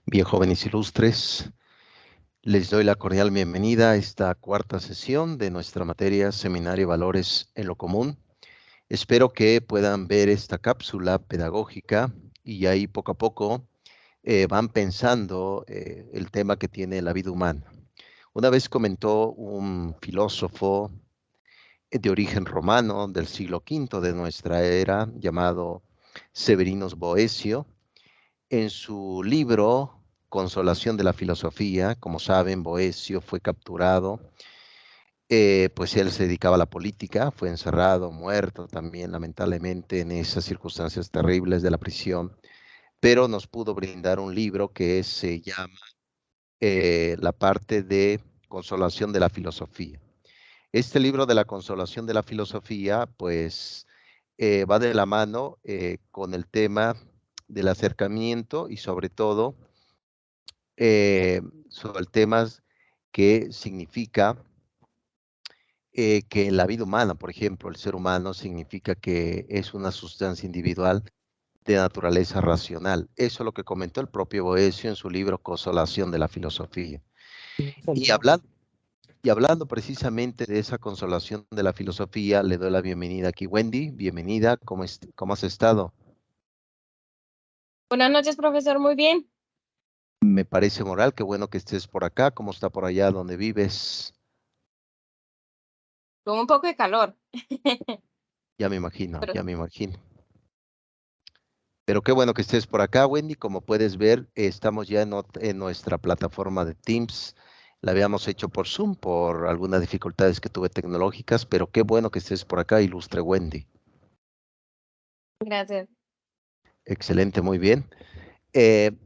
Bien, jóvenes ilustres, les doy la cordial bienvenida a esta cuarta sesión de nuestra materia Seminario Valores en lo Común. Espero que puedan ver esta cápsula pedagógica y ahí poco a poco van pensando el tema que tiene la vida humana. Una vez comentó un filósofo de origen romano del siglo V de nuestra era, llamado Severinos Boecio, en su libro Consolación de la Filosofía. Como saben, Boecio fue capturado, pues él se dedicaba a la política, fue encerrado, muerto también lamentablemente en esas circunstancias terribles de la prisión, pero nos pudo brindar un libro que se llama La parte de Consolación de la Filosofía. Este libro de la Consolación de la Filosofía, pues va de la mano con el tema del acercamiento y sobre todo eh, sobre el tema que significa que en la vida humana, por ejemplo, el ser humano significa que es una sustancia individual de naturaleza racional. Eso es lo que comentó el propio Boecio en su libro Consolación de la Filosofía. Y hablando, y hablando precisamente de esa consolación de la filosofía, le doy la bienvenida aquí. Wendy, bienvenida, ¿cómo has estado? Buenas noches, profesor. Muy bien. Me parece moral, qué bueno que estés por acá. ¿Cómo está por allá donde vives? Con un poco de calor. Ya me imagino, Pero ya me imagino. Pero qué bueno que estés por acá, Wendy. Como puedes ver, estamos ya en nuestra plataforma de Teams. La habíamos hecho por Zoom por algunas dificultades que tuve tecnológicas, pero qué bueno que estés por acá, ilustre Wendy. gracias. Excelente, muy bien.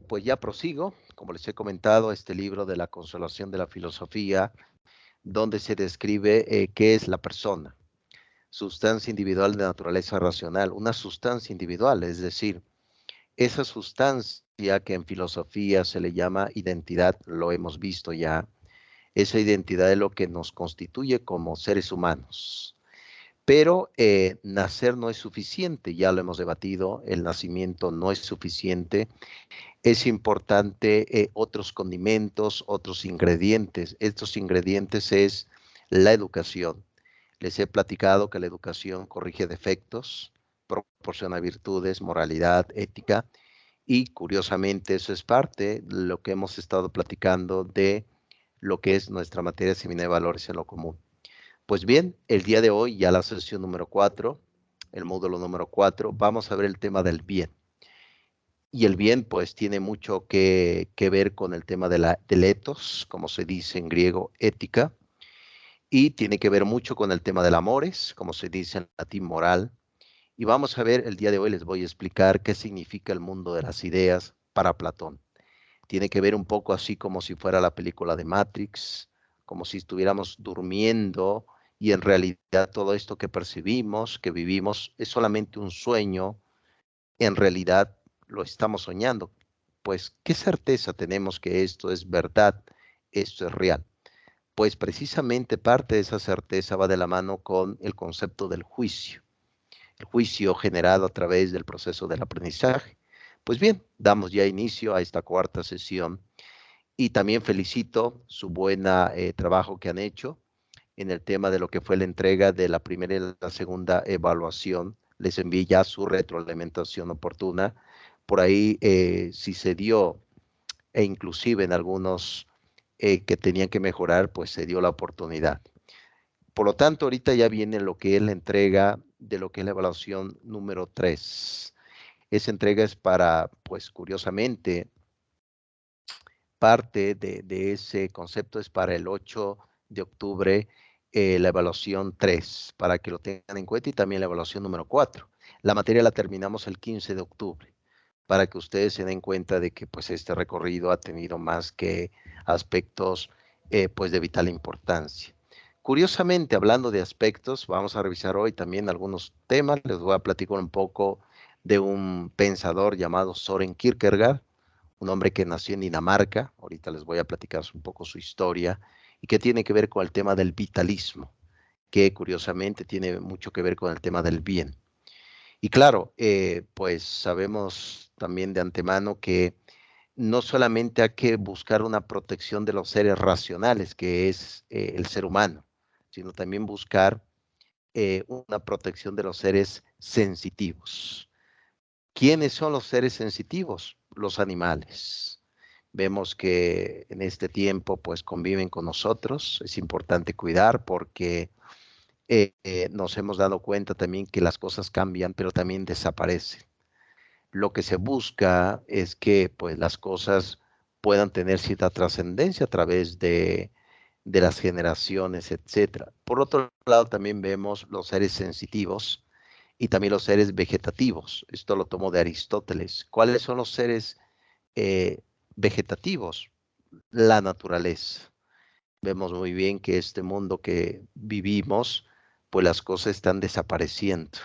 Pues ya prosigo. Como les he comentado, este libro de la consolación de la filosofía, donde se describe qué es la persona, sustancia individual de naturaleza racional, una sustancia individual, es decir, esa sustancia que en filosofía se le llama identidad, lo hemos visto ya, esa identidad es lo que nos constituye como seres humanos. Pero nacer no es suficiente, ya lo hemos debatido, el nacimiento no es suficiente, es importante otros condimentos, otros ingredientes. Estos ingredientes es la educación. Les he platicado que la educación corrige defectos, proporciona virtudes, moralidad, ética, y curiosamente eso es parte de lo que hemos estado platicando de lo que es nuestra materia seminaria de valores en lo común. Pues bien, el día de hoy, ya la sesión número 4, el módulo número 4, vamos a ver el tema del bien. Y el bien, pues, tiene mucho que ver con el tema del ethos, como se dice en griego, ética, y tiene que ver mucho con el tema del amores, como se dice en latín, moral. Y vamos a ver, el día de hoy les voy a explicar qué significa el mundo de las ideas para Platón. Tiene que ver un poco así como si fuera la película de Matrix, como si estuviéramos durmiendo y en realidad todo esto que percibimos, que vivimos, es solamente un sueño, en realidad lo estamos soñando. Pues, ¿qué certeza tenemos que esto es verdad, esto es real? Pues precisamente parte de esa certeza va de la mano con el concepto del juicio, el juicio generado a través del proceso del aprendizaje. Pues bien, damos ya inicio a esta cuarta sesión y también felicito su buen trabajo que han hecho en el tema de lo que fue la entrega de la primera y la segunda evaluación. Les envié ya su retroalimentación oportuna. Por ahí, si se dio, e inclusive en algunos que tenían que mejorar, pues se dio la oportunidad. Por lo tanto, ahorita ya viene lo que es la entrega de lo que es la evaluación número 3. Esa entrega es para, pues curiosamente, parte de ese concepto es para el 8 de octubre, la evaluación 3, para que lo tengan en cuenta, y también la evaluación número 4. La materia la terminamos el 15 de octubre, para que ustedes se den cuenta de que pues este recorrido ha tenido más que aspectos pues de vital importancia. Curiosamente, hablando de aspectos, vamos a revisar hoy también algunos temas. Les voy a platicar un poco de un pensador llamado Soren Kierkegaard, un hombre que nació en Dinamarca. Ahorita les voy a platicar un poco su historia y que tiene que ver con el tema del vitalismo, que curiosamente tiene mucho que ver con el tema del bien. Y claro, pues sabemos también de antemano que no solamente hay que buscar una protección de los seres racionales, que es el ser humano, sino también buscar una protección de los seres sensitivos. ¿Quiénes son los seres sensitivos? Los animales. Vemos que en este tiempo pues conviven con nosotros. Es importante cuidar porque nos hemos dado cuenta también que las cosas cambian, pero también desaparecen. Lo que se busca es que pues las cosas puedan tener cierta trascendencia a través de las generaciones, etcétera. Por otro lado, también vemos los seres sensitivos y también los seres vegetativos. Esto lo tomo de Aristóteles. ¿Cuáles son los seres eh, vegetativos? La naturaleza. Vemos muy bien que este mundo que vivimos, pues las cosas están desapareciendo.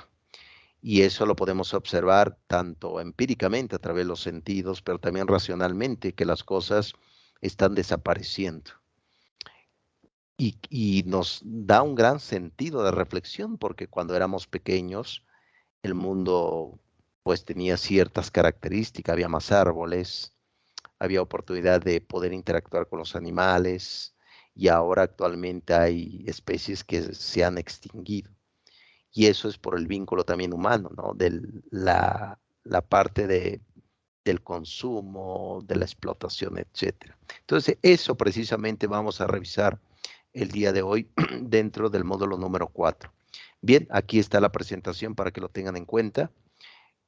Y eso lo podemos observar tanto empíricamente a través de los sentidos, pero también racionalmente, que las cosas están desapareciendo. Y nos da un gran sentido de reflexión, porque cuando éramos pequeños, el mundo pues tenía ciertas características, había más árboles, había oportunidad de poder interactuar con los animales, y ahora actualmente hay especies que se han extinguido. Y eso es por el vínculo también humano, ¿no? De la parte del consumo, de la explotación, etcétera. Entonces, eso precisamente vamos a revisar el día de hoy dentro del módulo número 4. Bien, aquí está la presentación para que lo tengan en cuenta.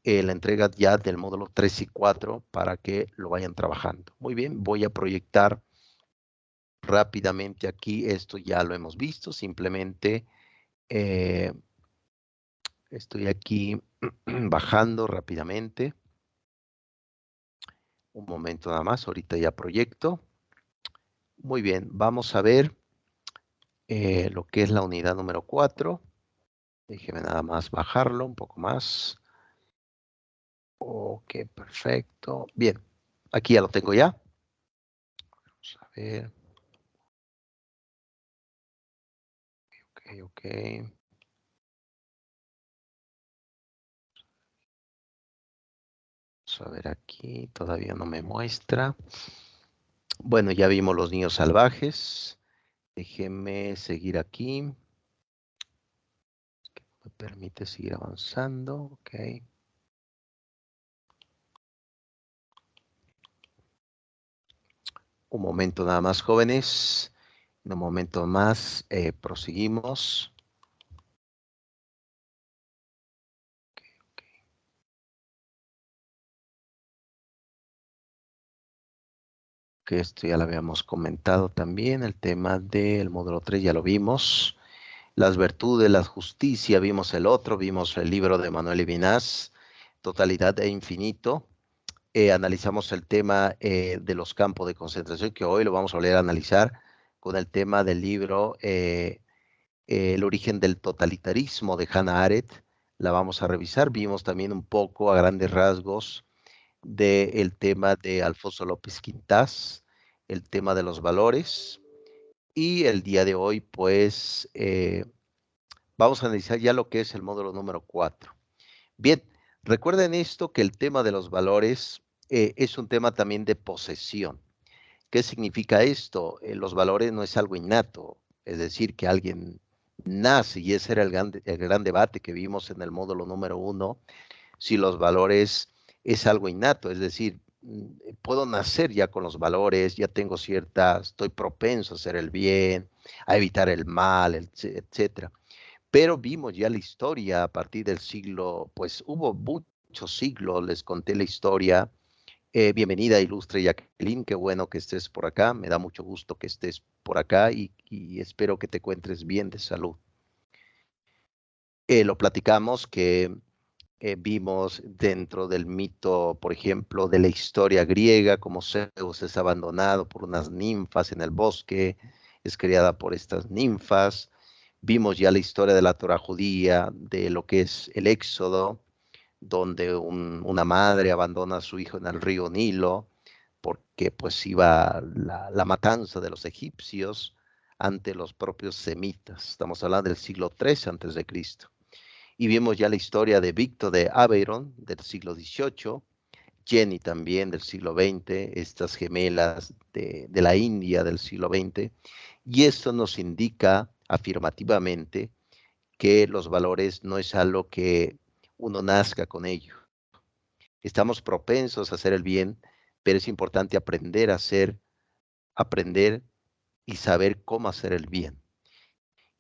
La entrega ya del módulo 3 y 4 para que lo vayan trabajando. Muy bien, voy a proyectar rápidamente aquí. Esto ya lo hemos visto. Simplemente estoy aquí bajando rápidamente. Un momento nada más, ahorita ya proyecto. Muy bien, vamos a ver lo que es la unidad número 4. Déjeme nada más bajarlo un poco más. Ok, perfecto. Bien, aquí ya lo tengo ya. Vamos a ver. Ok, ok. Vamos a ver aquí, todavía no me muestra. Bueno, ya vimos los niños salvajes. Déjeme seguir aquí. Me permite seguir avanzando. Ok. Un momento nada más, jóvenes. En un momento más proseguimos. Que esto ya lo habíamos comentado también, el tema del módulo 3 ya lo vimos. Las virtudes, la justicia, vimos el otro, vimos el libro de Manuel Levinas, Totalidad e Infinito. Analizamos el tema de los campos de concentración, que hoy lo vamos a volver a analizar con el tema del libro El origen del totalitarismo de Hannah Arendt. La vamos a revisar. Vimos también un poco a grandes rasgos del tema de Alfonso López Quintás, el tema de los valores. Y el día de hoy, pues, vamos a analizar ya lo que es el módulo número 4. Bien, recuerden esto, que el tema de los valores es un tema también de posesión. ¿Qué significa esto? Los valores no es algo innato, es decir, que alguien nace, y ese era el gran debate que vimos en el módulo número 1, si los valores es algo innato, es decir, puedo nacer ya con los valores, ya tengo estoy propenso a hacer el bien, a evitar el mal, etcétera. Pero vimos ya la historia a partir del siglo, pues hubo muchos siglos, les conté la historia. Bienvenida, ilustre Jacqueline, qué bueno que estés por acá, me da mucho gusto que estés por acá y espero que te encuentres bien de salud. Lo platicamos que vimos dentro del mito, por ejemplo, de la historia griega, como Zeus es abandonado por unas ninfas en el bosque, es criada por estas ninfas. Vimos ya la historia de la Torá judía, de lo que es el Éxodo, donde una madre abandona a su hijo en el río Nilo, porque pues iba la matanza de los egipcios ante los propios semitas. Estamos hablando del siglo III antes de Cristo. Y vimos ya la historia de Víctor de Aveyron del siglo XVIII, Jenny también del siglo XX, estas gemelas de la India del siglo XX, y esto nos indica afirmativamente que los valores no es algo que uno nazca con ello. Estamos propensos a hacer el bien, pero es importante aprender a hacer, aprender y saber cómo hacer el bien.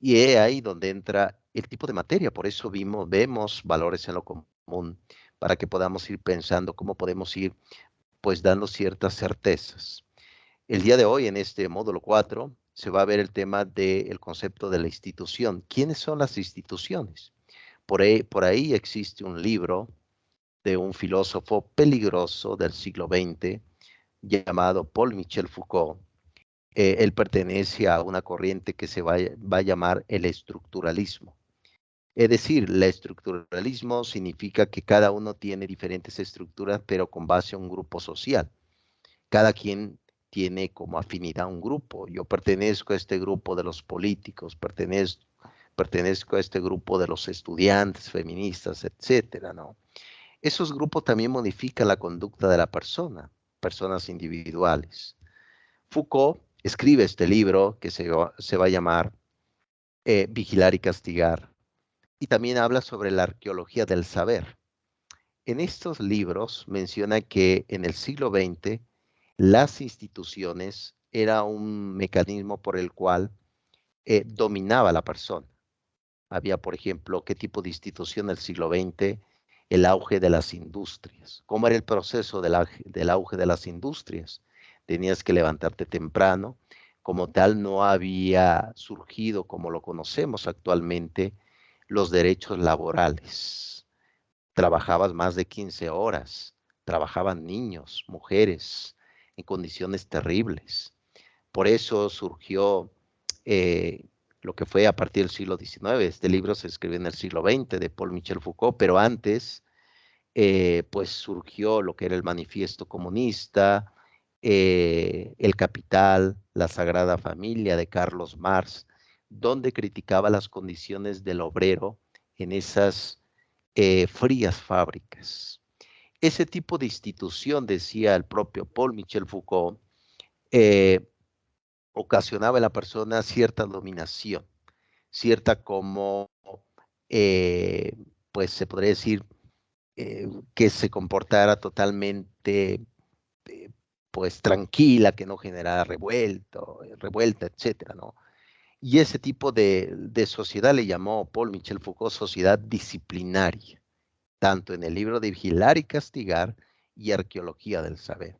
Y es ahí donde entra el tipo de materia, por eso vemos valores en lo común, para que podamos ir pensando cómo podemos ir pues dando ciertas certezas. El día de hoy, en este módulo 4, se va a ver el tema del concepto de la institución. ¿Quiénes son las instituciones? Por ahí existe un libro de un filósofo peligroso del siglo XX llamado Paul-Michel Foucault. Él pertenece a una corriente que se va a llamar el estructuralismo. Es decir, el estructuralismo significa que cada uno tiene diferentes estructuras, pero con base a un grupo social. Cada quien tiene como afinidad un grupo. Yo pertenezco a este grupo de los políticos, pertenezco a este grupo de los estudiantes, feministas, etcétera, ¿no? Esos grupos también modifican la conducta de la persona, personas individuales. Foucault escribe este libro que se va a llamar Vigilar y Castigar, y también habla sobre la arqueología del saber. En estos libros menciona que en el siglo XX las instituciones era un mecanismo por el cual dominaba a la persona. Había, por ejemplo, qué tipo de institución del siglo XX, el auge de las industrias. ¿Cómo era el proceso del auge de las industrias? Tenías que levantarte temprano. Como tal, no había surgido, como lo conocemos actualmente, los derechos laborales. Trabajabas más de 15 horas, trabajaban niños, mujeres, en condiciones terribles. Por eso surgió eh, lo que fue a partir del siglo XIX. Este libro se escribió en el siglo XX de Paul-Michel Foucault, pero antes pues surgió lo que era el Manifiesto Comunista, El Capital, La Sagrada Familia de Carlos Marx, donde criticaba las condiciones del obrero en esas frías fábricas. Ese tipo de institución, decía el propio Paul-Michel Foucault, eh, ocasionaba en la persona cierta dominación, cierta como, eh, pues se podría decir, que se comportara totalmente, eh, pues tranquila, que no generara revuelta, etcétera, ¿no? Y ese tipo de sociedad le llamó Paul Michel Foucault sociedad disciplinaria, tanto en el libro de Vigilar y Castigar y Arqueología del Saber.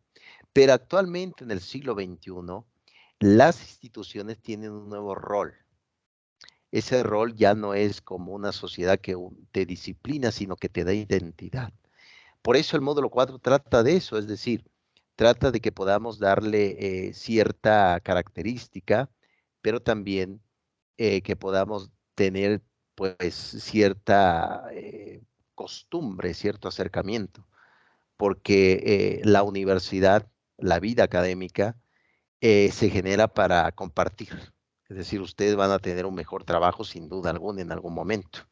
Pero actualmente en el siglo XXI, las instituciones tienen un nuevo rol. Ese rol ya no es como una sociedad que te disciplina, sino que te da identidad. Por eso el módulo 4 trata de eso, es decir, trata de que podamos darle cierta característica, pero también que podamos tener pues cierta costumbre, cierto acercamiento, porque la universidad, la vida académica, se genera para compartir. Es decir, ustedes van a tener un mejor trabajo sin duda alguna en algún momento,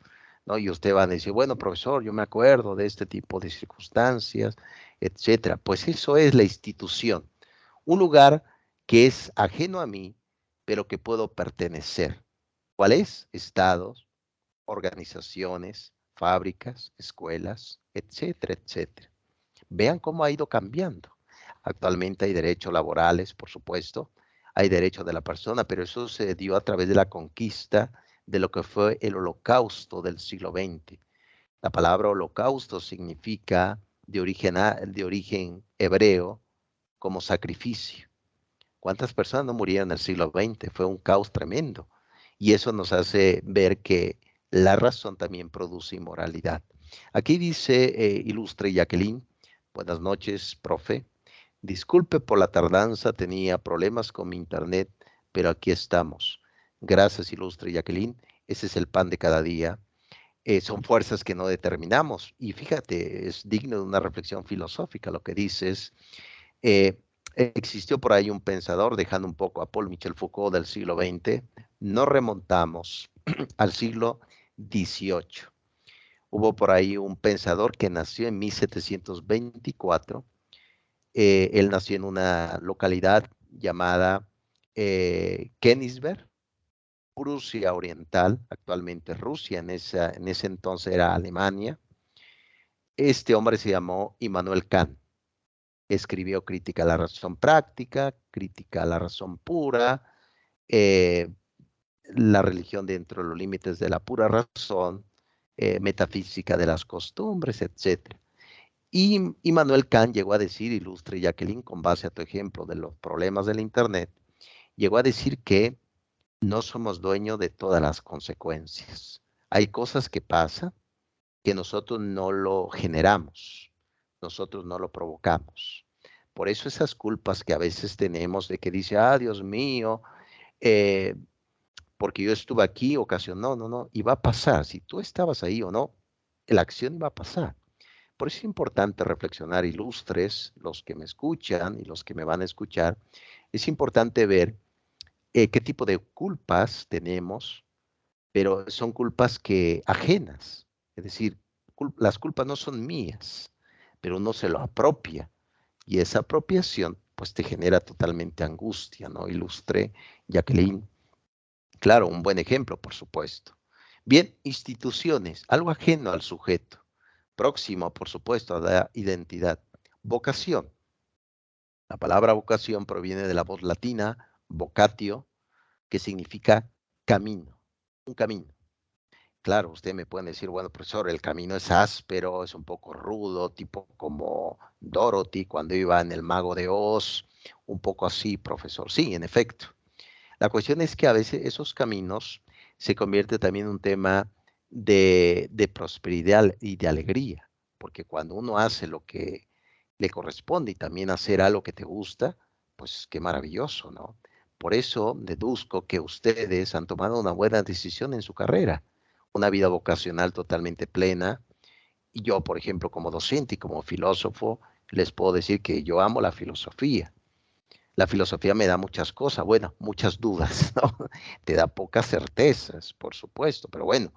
¿no? Y usted va a decir, bueno, profesor, yo me acuerdo de este tipo de circunstancias, etcétera. Pues eso es la institución, un lugar que es ajeno a mí, pero que puedo pertenecer. ¿Cuál es? Estados, organizaciones, fábricas, escuelas, etcétera, etcétera. Vean cómo ha ido cambiando. Actualmente hay derechos laborales, por supuesto, hay derechos de la persona, pero eso se dio a través de la conquista de lo que fue el holocausto del siglo XX. La palabra holocausto significa de origen hebreo como sacrificio. ¿Cuántas personas no murieron en el siglo XX? Fue un caos tremendo. Y eso nos hace ver que la razón también produce inmoralidad. Aquí dice, ilustre Jacqueline, buenas noches, profe. Disculpe por la tardanza, tenía problemas con mi internet, pero aquí estamos. Gracias, ilustre Jacqueline. Ese es el pan de cada día. Son fuerzas que no determinamos. Y fíjate, es digno de una reflexión filosófica lo que dices. Eh, Existió por ahí un pensador, dejando un poco a Paul Michel Foucault del siglo XX, nos remontamos al siglo XVIII. Hubo por ahí un pensador que nació en 1724. Él nació en una localidad llamada Königsberg, Prusia Oriental, actualmente Rusia, en ese entonces era Alemania. Este hombre se llamó Immanuel Kant. Escribió Crítica a la razón práctica, Crítica a la razón pura, eh, la religión dentro de los límites de la pura razón, metafísica de las costumbres, etc. Y Immanuel Kant llegó a decir, ilustre Jacqueline, con base a tu ejemplo de los problemas del Internet, llegó a decir que no somos dueños de todas las consecuencias. Hay cosas que pasan que nosotros no lo generamos, nosotros no lo provocamos. Por eso esas culpas que a veces tenemos de que dice, ah, Dios mío, eh, porque yo estuve aquí, ocasionó, no, y va a pasar, si tú estabas ahí o no, la acción va a pasar. Por eso es importante reflexionar, ilustres, los que me escuchan y los que me van a escuchar, es importante ver qué tipo de culpas tenemos, pero son culpas que ajenas, es decir, las culpas no son mías, pero uno se lo apropia y esa apropiación pues te genera totalmente angustia, ¿no? Ilustre Jacqueline. Claro, un buen ejemplo, por supuesto. Bien, instituciones, algo ajeno al sujeto, próximo, por supuesto, a la identidad. Vocación. La palabra vocación proviene de la voz latina vocatio, que significa camino, un camino. Claro, usted me puede decir, bueno, profesor, el camino es áspero, es un poco rudo, tipo como Dorothy cuando iba en El Mago de Oz, un poco así, profesor. Sí, en efecto. La cuestión es que a veces esos caminos se convierte también en un tema de prosperidad y de alegría, porque cuando uno hace lo que le corresponde y también hacer algo que te gusta, pues qué maravilloso, ¿no? Por eso deduzco que ustedes han tomado una buena decisión en su carrera, una vida vocacional totalmente plena. Y yo, por ejemplo, como docente y como filósofo, les puedo decir que yo amo la filosofía. La filosofía me da muchas cosas, bueno, muchas dudas, ¿no? Te da pocas certezas, por supuesto, pero bueno,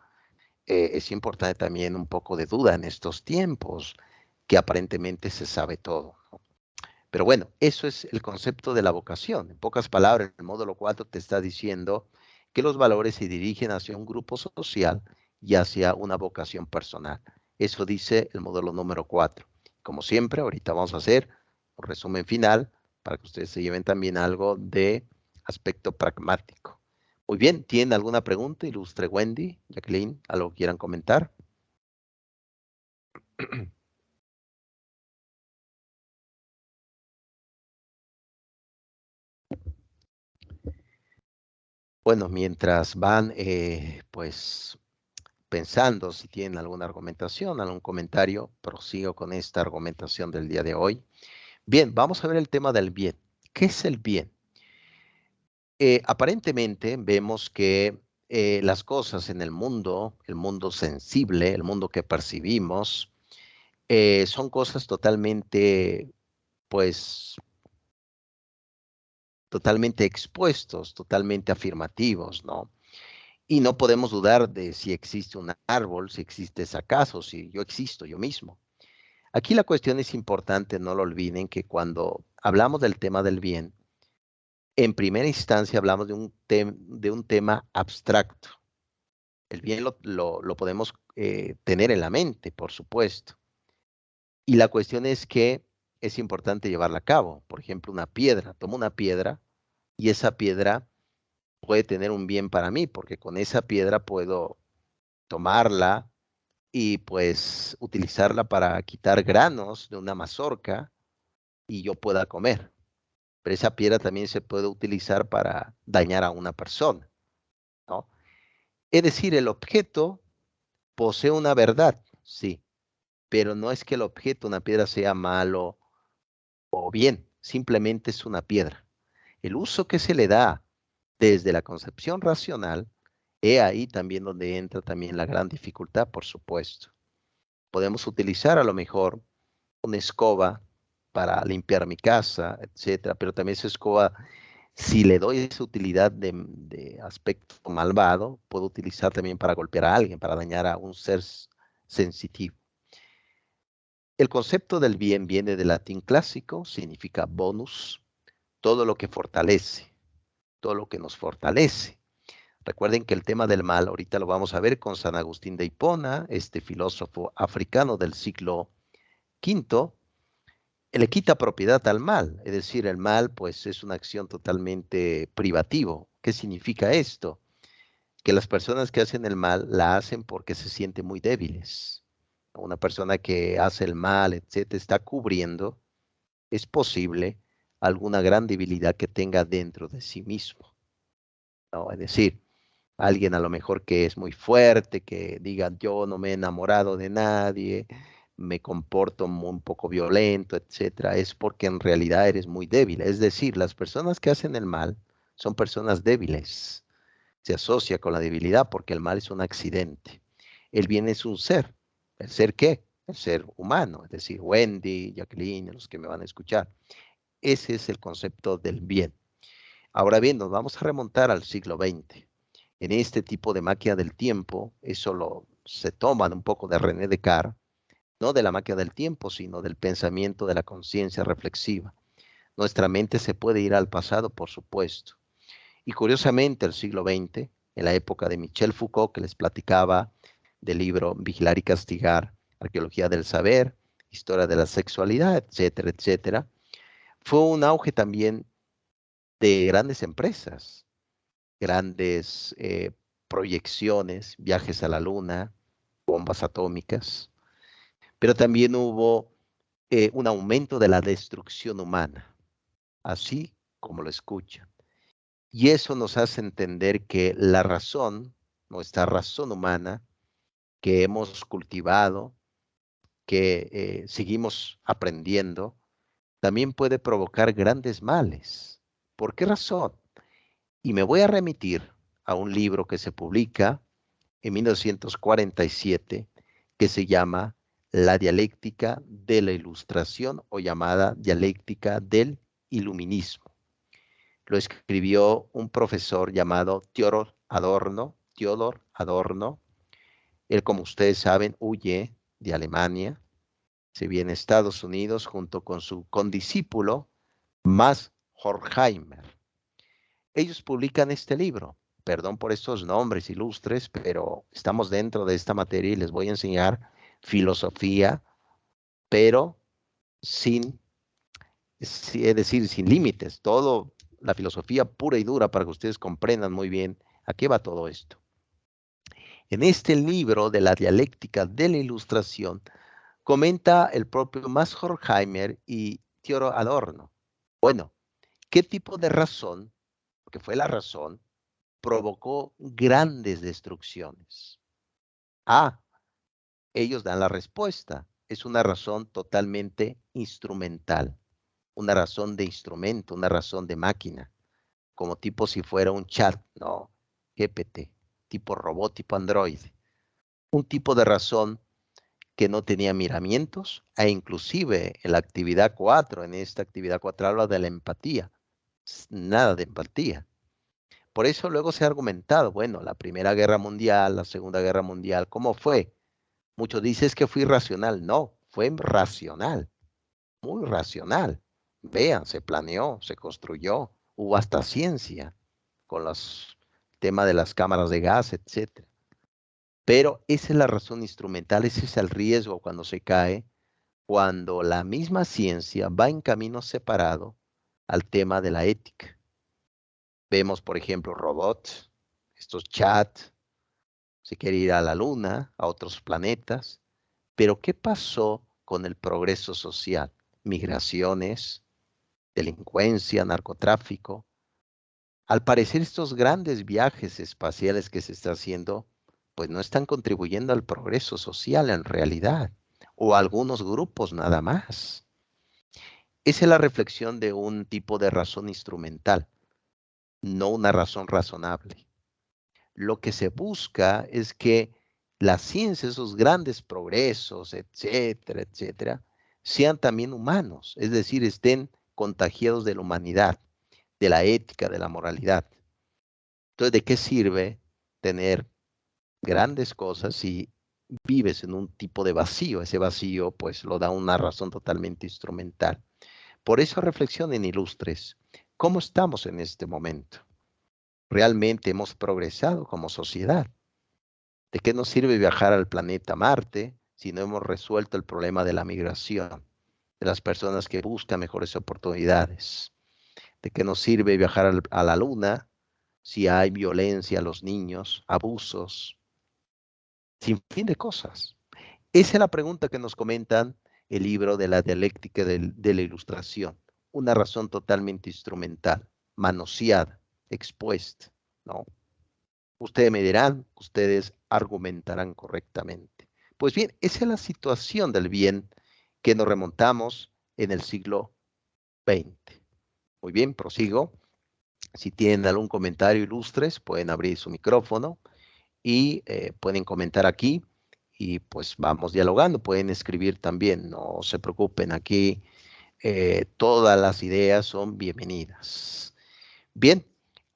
es importante también un poco de duda en estos tiempos, que aparentemente se sabe todo, ¿no? Pero bueno, eso es el concepto de la vocación. En pocas palabras, el módulo 4 te está diciendo que los valores se dirigen hacia un grupo social y hacia una vocación personal. Eso dice el módulo número 4. Como siempre, ahorita vamos a hacer un resumen final para que ustedes se lleven también algo de aspecto pragmático. Muy bien, ¿tienen alguna pregunta, ilustre Wendy, Jacqueline, algo que quieran comentar? Bueno, mientras van, pues pensando si tienen alguna argumentación, algún comentario, prosigo con esta argumentación del día de hoy. Bien, vamos a ver el tema del bien. ¿Qué es el bien? Aparentemente vemos que las cosas en el mundo sensible, el mundo que percibimos, son cosas totalmente, pues, totalmente expuestos, totalmente afirmativos, ¿no? Y no podemos dudar de si existe un árbol, si existe acaso, si yo existo yo mismo. Aquí la cuestión es importante, no lo olviden, que cuando hablamos del tema del bien, en primera instancia hablamos de un tema abstracto. El bien lo podemos tener en la mente, por supuesto. Y la cuestión es que es importante llevarla a cabo. Por ejemplo, una piedra. Tomo una piedra y esa piedra puede tener un bien para mí, porque con esa piedra puedo tomarla y pues utilizarla para quitar granos de una mazorca y yo pueda comer. Pero esa piedra también se puede utilizar para dañar a una persona, ¿no? Es decir, el objeto posee una verdad, sí, pero no es que el objeto, una piedra, sea malo o bien, simplemente es una piedra. El uso que se le da desde la concepción racional, he ahí también donde entra también la gran dificultad, por supuesto. Podemos utilizar a lo mejor una escoba para limpiar mi casa, etcétera, pero también esa escoba, si le doy esa utilidad de aspecto malvado, puedo utilizar también para golpear a alguien, para dañar a un ser sensitivo. El concepto del bien viene del latín clásico, significa bonus, todo lo que fortalece, todo lo que nos fortalece. Recuerden que el tema del mal, ahorita lo vamos a ver con San Agustín de Hipona, este filósofo africano del siglo V, le quita propiedad al mal, es decir, el mal pues es una acción totalmente privativo. ¿Qué significa esto? Que las personas que hacen el mal la hacen porque se sienten muy débiles. Una persona que hace el mal, etcétera, está cubriendo, es posible, alguna gran debilidad que tenga dentro de sí mismo, ¿no? Es decir, alguien a lo mejor que es muy fuerte, que diga yo no me he enamorado de nadie, me comporto un poco violento, etcétera, es porque en realidad eres muy débil. Es decir, las personas que hacen el mal son personas débiles. Se asocia con la debilidad porque el mal es un accidente. El bien es un ser. ¿El ser qué? El ser humano, es decir, Wendy, Jacqueline, los que me van a escuchar. Ese es el concepto del bien. Ahora bien, nos vamos a remontar al siglo XX. En este tipo de máquina del tiempo, eso se toman un poco de René Descartes, no de la máquina del tiempo, sino del pensamiento de la conciencia reflexiva. Nuestra mente se puede ir al pasado, por supuesto. Y curiosamente, el siglo XX, en la época de Michel Foucault, que les platicaba del libro Vigilar y Castigar, Arqueología del Saber, Historia de la Sexualidad, etcétera, etcétera, fue un auge también de grandes empresas, grandes proyecciones, viajes a la luna, bombas atómicas, pero también hubo un aumento de la destrucción humana, así como lo escuchan. Y eso nos hace entender que la razón, nuestra razón humana, que hemos cultivado, que seguimos aprendiendo, también puede provocar grandes males. ¿Por qué razón? Y me voy a remitir a un libro que se publica en 1947 que se llama La dialéctica de la ilustración o llamada dialéctica del iluminismo. Lo escribió un profesor llamado Theodor Adorno. Él, como ustedes saben, huye de Alemania, se viene a Estados Unidos junto con su condiscípulo Max Horkheimer. Ellos publican este libro. Perdón por estos nombres ilustres, pero estamos dentro de esta materia y les voy a enseñar filosofía, pero sin, es decir, sin límites. Todo la filosofía pura y dura para que ustedes comprendan muy bien a qué va todo esto. En este libro de la dialéctica de la ilustración, comenta el propio Max Horkheimer y Theodor Adorno. Bueno, ¿qué tipo de razón, porque fue la razón, provocó grandes destrucciones? Ah, ellos dan la respuesta. Es una razón totalmente instrumental, una razón de instrumento, una razón de máquina, como tipo si fuera un chat, no, GPT, tipo robot, tipo Android. Un tipo de razón que no tenía miramientos e inclusive en la actividad 4, en esta actividad 4 habla de la empatía, nada de empatía. Por eso luego se ha argumentado, bueno, la Primera Guerra Mundial, la Segunda Guerra Mundial, ¿cómo fue? Muchos dicen que fue irracional. No, fue racional, muy racional. Vean, se planeó, se construyó, hubo hasta ciencia con los temas de las cámaras de gas, etcétera. Pero esa es la razón instrumental, ese es el riesgo cuando se cae, cuando la misma ciencia va en camino separado al tema de la ética. Vemos, por ejemplo, robots, estos chats, se quiere ir a la luna, a otros planetas, pero ¿qué pasó con el progreso social? Migraciones, delincuencia, narcotráfico. Al parecer estos grandes viajes espaciales que se está haciendo, pues no están contribuyendo al progreso social en realidad, o a algunos grupos nada más. Esa es la reflexión de un tipo de razón instrumental, no una razón razonable. Lo que se busca es que la ciencia, esos grandes progresos, etcétera, etcétera, sean también humanos, es decir, estén contagiados de la humanidad, de la ética, de la moralidad. Entonces, ¿de qué sirve tener grandes cosas si vives en un tipo de vacío. Ese vacío pues lo da una razón totalmente instrumental. Por eso reflexionen, ilustres, ¿cómo estamos en este momento? ¿Realmente hemos progresado como sociedad? ¿De qué nos sirve viajar al planeta Marte si no hemos resuelto el problema de la migración, de las personas que buscan mejores oportunidades? ¿De qué nos sirve viajar a la Luna si hay violencia a los niños, abusos, sin fin de cosas? Esa es la pregunta que nos comentan el libro de la dialéctica de la ilustración. Una razón totalmente instrumental, manoseada, expuesta, ¿no? Ustedes me dirán, ustedes argumentarán correctamente. Pues bien, esa es la situación del bien que nos remontamos en el siglo XX. Muy bien, prosigo. Si tienen algún comentario, ilustres, pueden abrir su micrófono y pueden comentar aquí y pues vamos dialogando. Pueden escribir también, no se preocupen, aquí todas las ideas son bienvenidas. Bien,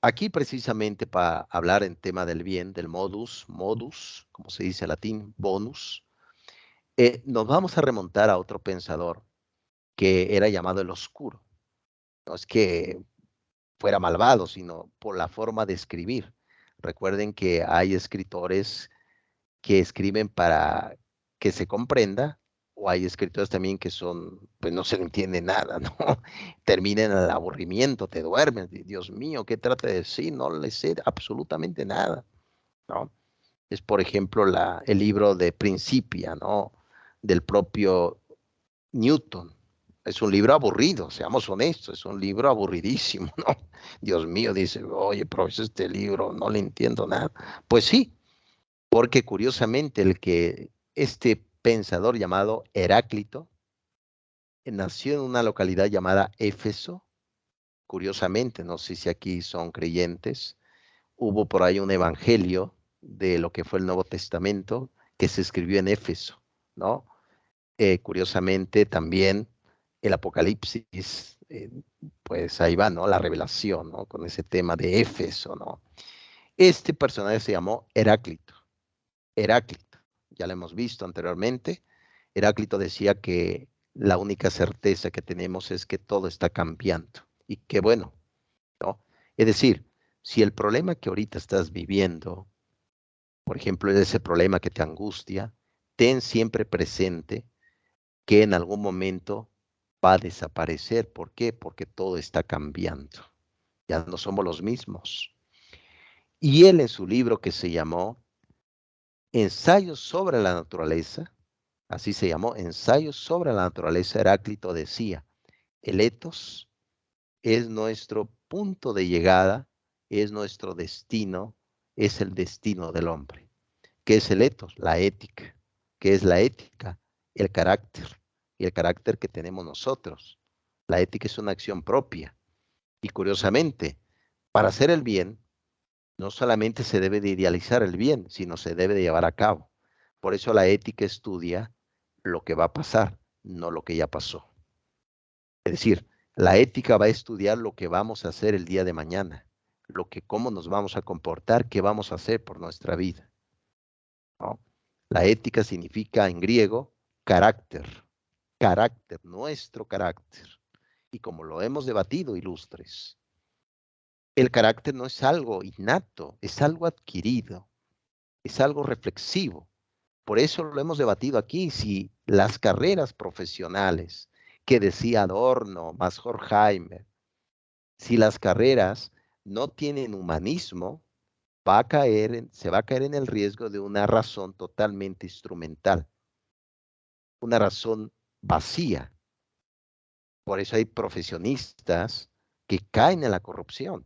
aquí precisamente para hablar en tema del bien, del modus, como se dice en latín, bonus, nos vamos a remontar a otro pensador que era llamado el oscuro. No es que fuera malvado, sino por la forma de escribir. Recuerden que hay escritores que escriben para que se comprenda, o hay escritores también que son, pues no se le entiende nada, ¿no? Terminan en el aburrimiento, te duermes, Dios mío, ¿qué trata de decir? No le sé absolutamente nada, ¿no? Es, por ejemplo, el libro de Principia, ¿no? Del propio Newton. Es un libro aburrido, seamos honestos, es un libro aburridísimo, ¿no? Dios mío, dice, oye, profesor, este libro no le entiendo nada. Pues sí, porque curiosamente este pensador llamado Heráclito nació en una localidad llamada Éfeso. Curiosamente, no sé si aquí son creyentes, hubo por ahí un evangelio de lo que fue el Nuevo Testamento que se escribió en Éfeso, ¿no? Curiosamente también el Apocalipsis, pues ahí va, ¿no? La revelación, ¿no? Con ese tema de Éfeso, ¿no? Este personaje se llamó Heráclito. Heráclito, ya lo hemos visto anteriormente. Heráclito decía que la única certeza que tenemos es que todo está cambiando y que bueno, ¿no? Es decir, si el problema que ahorita estás viviendo, por ejemplo, es ese problema que te angustia, ten siempre presente que en algún momento va a desaparecer. ¿Por qué? Porque todo está cambiando. Ya no somos los mismos. Y él en su libro que se llamó Ensayos sobre la naturaleza, así se llamó, Ensayos sobre la naturaleza, Heráclito decía, el etos es nuestro punto de llegada, es nuestro destino, es el destino del hombre. ¿Qué es el etos? La ética. ¿Qué es la ética? El carácter. Y el carácter que tenemos nosotros. La ética es una acción propia. Y curiosamente, para hacer el bien, no solamente se debe de idealizar el bien, sino se debe de llevar a cabo. Por eso la ética estudia lo que va a pasar, no lo que ya pasó. Es decir, la ética va a estudiar lo que vamos a hacer el día de mañana, cómo nos vamos a comportar, qué vamos a hacer por nuestra vida, ¿no? La ética significa en griego carácter, carácter, nuestro carácter. Y como lo hemos debatido, ilustres, el carácter no es algo innato, es algo adquirido, es algo reflexivo. Por eso lo hemos debatido aquí, si las carreras profesionales que decía Adorno, más Horkheimer, si las carreras no tienen humanismo, se va a caer en el riesgo de una razón totalmente instrumental, una razón vacía. Por eso hay profesionistas que caen en la corrupción,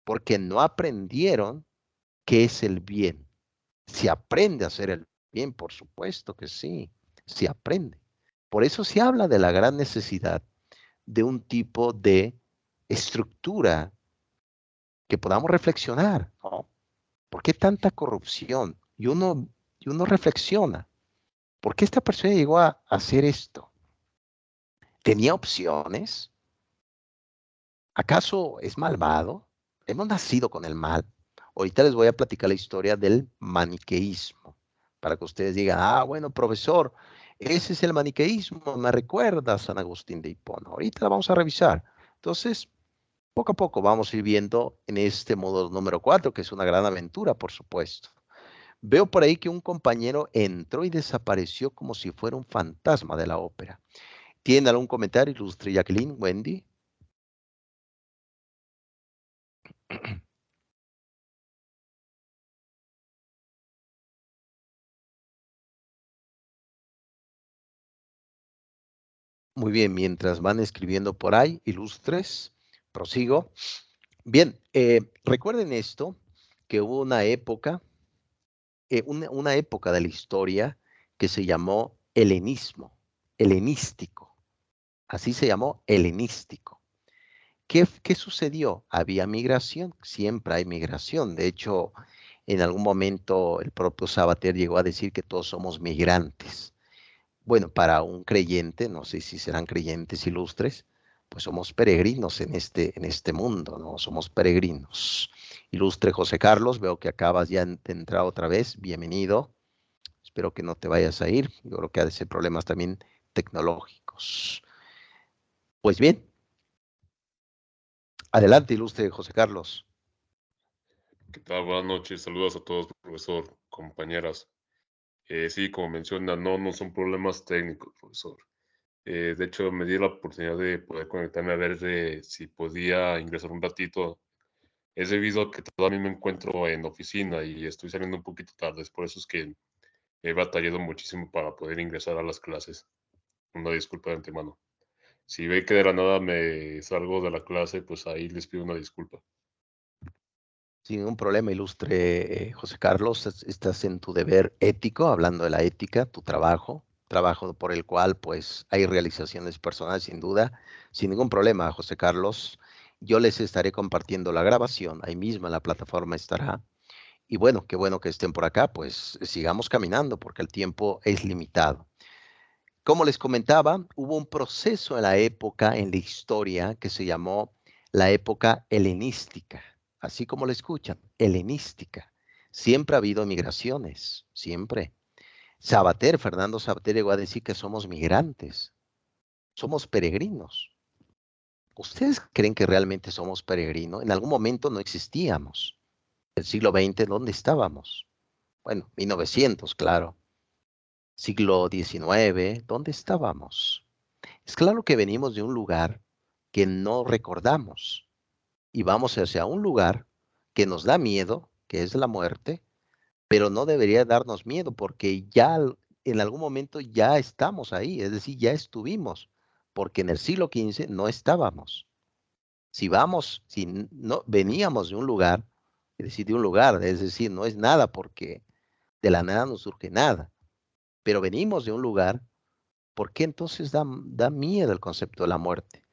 porque no aprendieron qué es el bien. Se aprende a hacer el bien, por supuesto que sí, se aprende. Por eso se habla de la gran necesidad de un tipo de estructura que podamos reflexionar, ¿no? ¿Por qué tanta corrupción? Y uno reflexiona, ¿por qué esta persona llegó a hacer esto? ¿Tenía opciones? ¿Acaso es malvado? ¿Hemos nacido con el mal? Ahorita les voy a platicar la historia del maniqueísmo, para que ustedes digan, ah, bueno, profesor, ese es el maniqueísmo, me recuerda a San Agustín de Hipona. Ahorita la vamos a revisar. Entonces, poco a poco vamos a ir viendo en este módulo número 4, que es una gran aventura, por supuesto. Veo por ahí que un compañero entró y desapareció como si fuera un fantasma de la ópera. ¿Tiene algún comentario, ilustre Jacqueline, Wendy? Muy bien, mientras van escribiendo por ahí, ilustres, prosigo. Bien, recuerden esto, que hubo una época de la historia que se llamó helenismo, helenístico, así se llamó helenístico. ¿Qué sucedió? Había migración, siempre hay migración. De hecho, en algún momento el propio Sabater llegó a decir que todos somos migrantes. Bueno, para un creyente, no sé si serán creyentes ilustres, pues somos peregrinos en este mundo, ¿no? Somos peregrinos. Ilustre José Carlos, veo que acabas ya de entrar otra vez, bienvenido. Espero que no te vayas a ir, yo creo que ha de ser problemas también tecnológicos. Pues bien, adelante, ilustre José Carlos. ¿Qué tal? Buenas noches. Saludos a todos, profesor, compañeras. Sí, como menciona, no son problemas técnicos, profesor. De hecho, me di la oportunidad de poder conectarme a ver si podía ingresar un ratito. Es debido a que todavía me encuentro en oficina y estoy saliendo un poquito tarde. Es por eso es que he batallado muchísimo para poder ingresar a las clases. Una disculpa de antemano. Si ve que de la nada me salgo de la clase, pues ahí les pido una disculpa. Sin ningún problema, ilustre José Carlos, estás en tu deber ético, hablando de la ética, tu trabajo por el cual pues hay realizaciones personales sin duda, sin ningún problema, José Carlos. Yo les estaré compartiendo la grabación, ahí mismo en la plataforma estará. Y bueno, qué bueno que estén por acá, pues sigamos caminando porque el tiempo es limitado. Como les comentaba, hubo un proceso en la época, en la historia, que se llamó la época helenística, así como lo escuchan, helenística. Siempre ha habido migraciones, siempre. Fernando Sabater llegó a decir que somos migrantes, somos peregrinos. ¿Ustedes creen que realmente somos peregrinos? En algún momento no existíamos. El siglo XX, ¿dónde estábamos? Bueno, 1900, claro. Siglo XIX, ¿dónde estábamos? Es claro que venimos de un lugar que no recordamos y vamos hacia un lugar que nos da miedo, que es la muerte, pero no debería darnos miedo porque ya en algún momento ya estamos ahí, es decir, ya estuvimos, porque en el siglo XV no estábamos. Si no veníamos de un lugar, es decir, no es nada porque de la nada no surge nada, pero venimos de un lugar. ¿Por qué entonces da miedo el concepto de la muerte?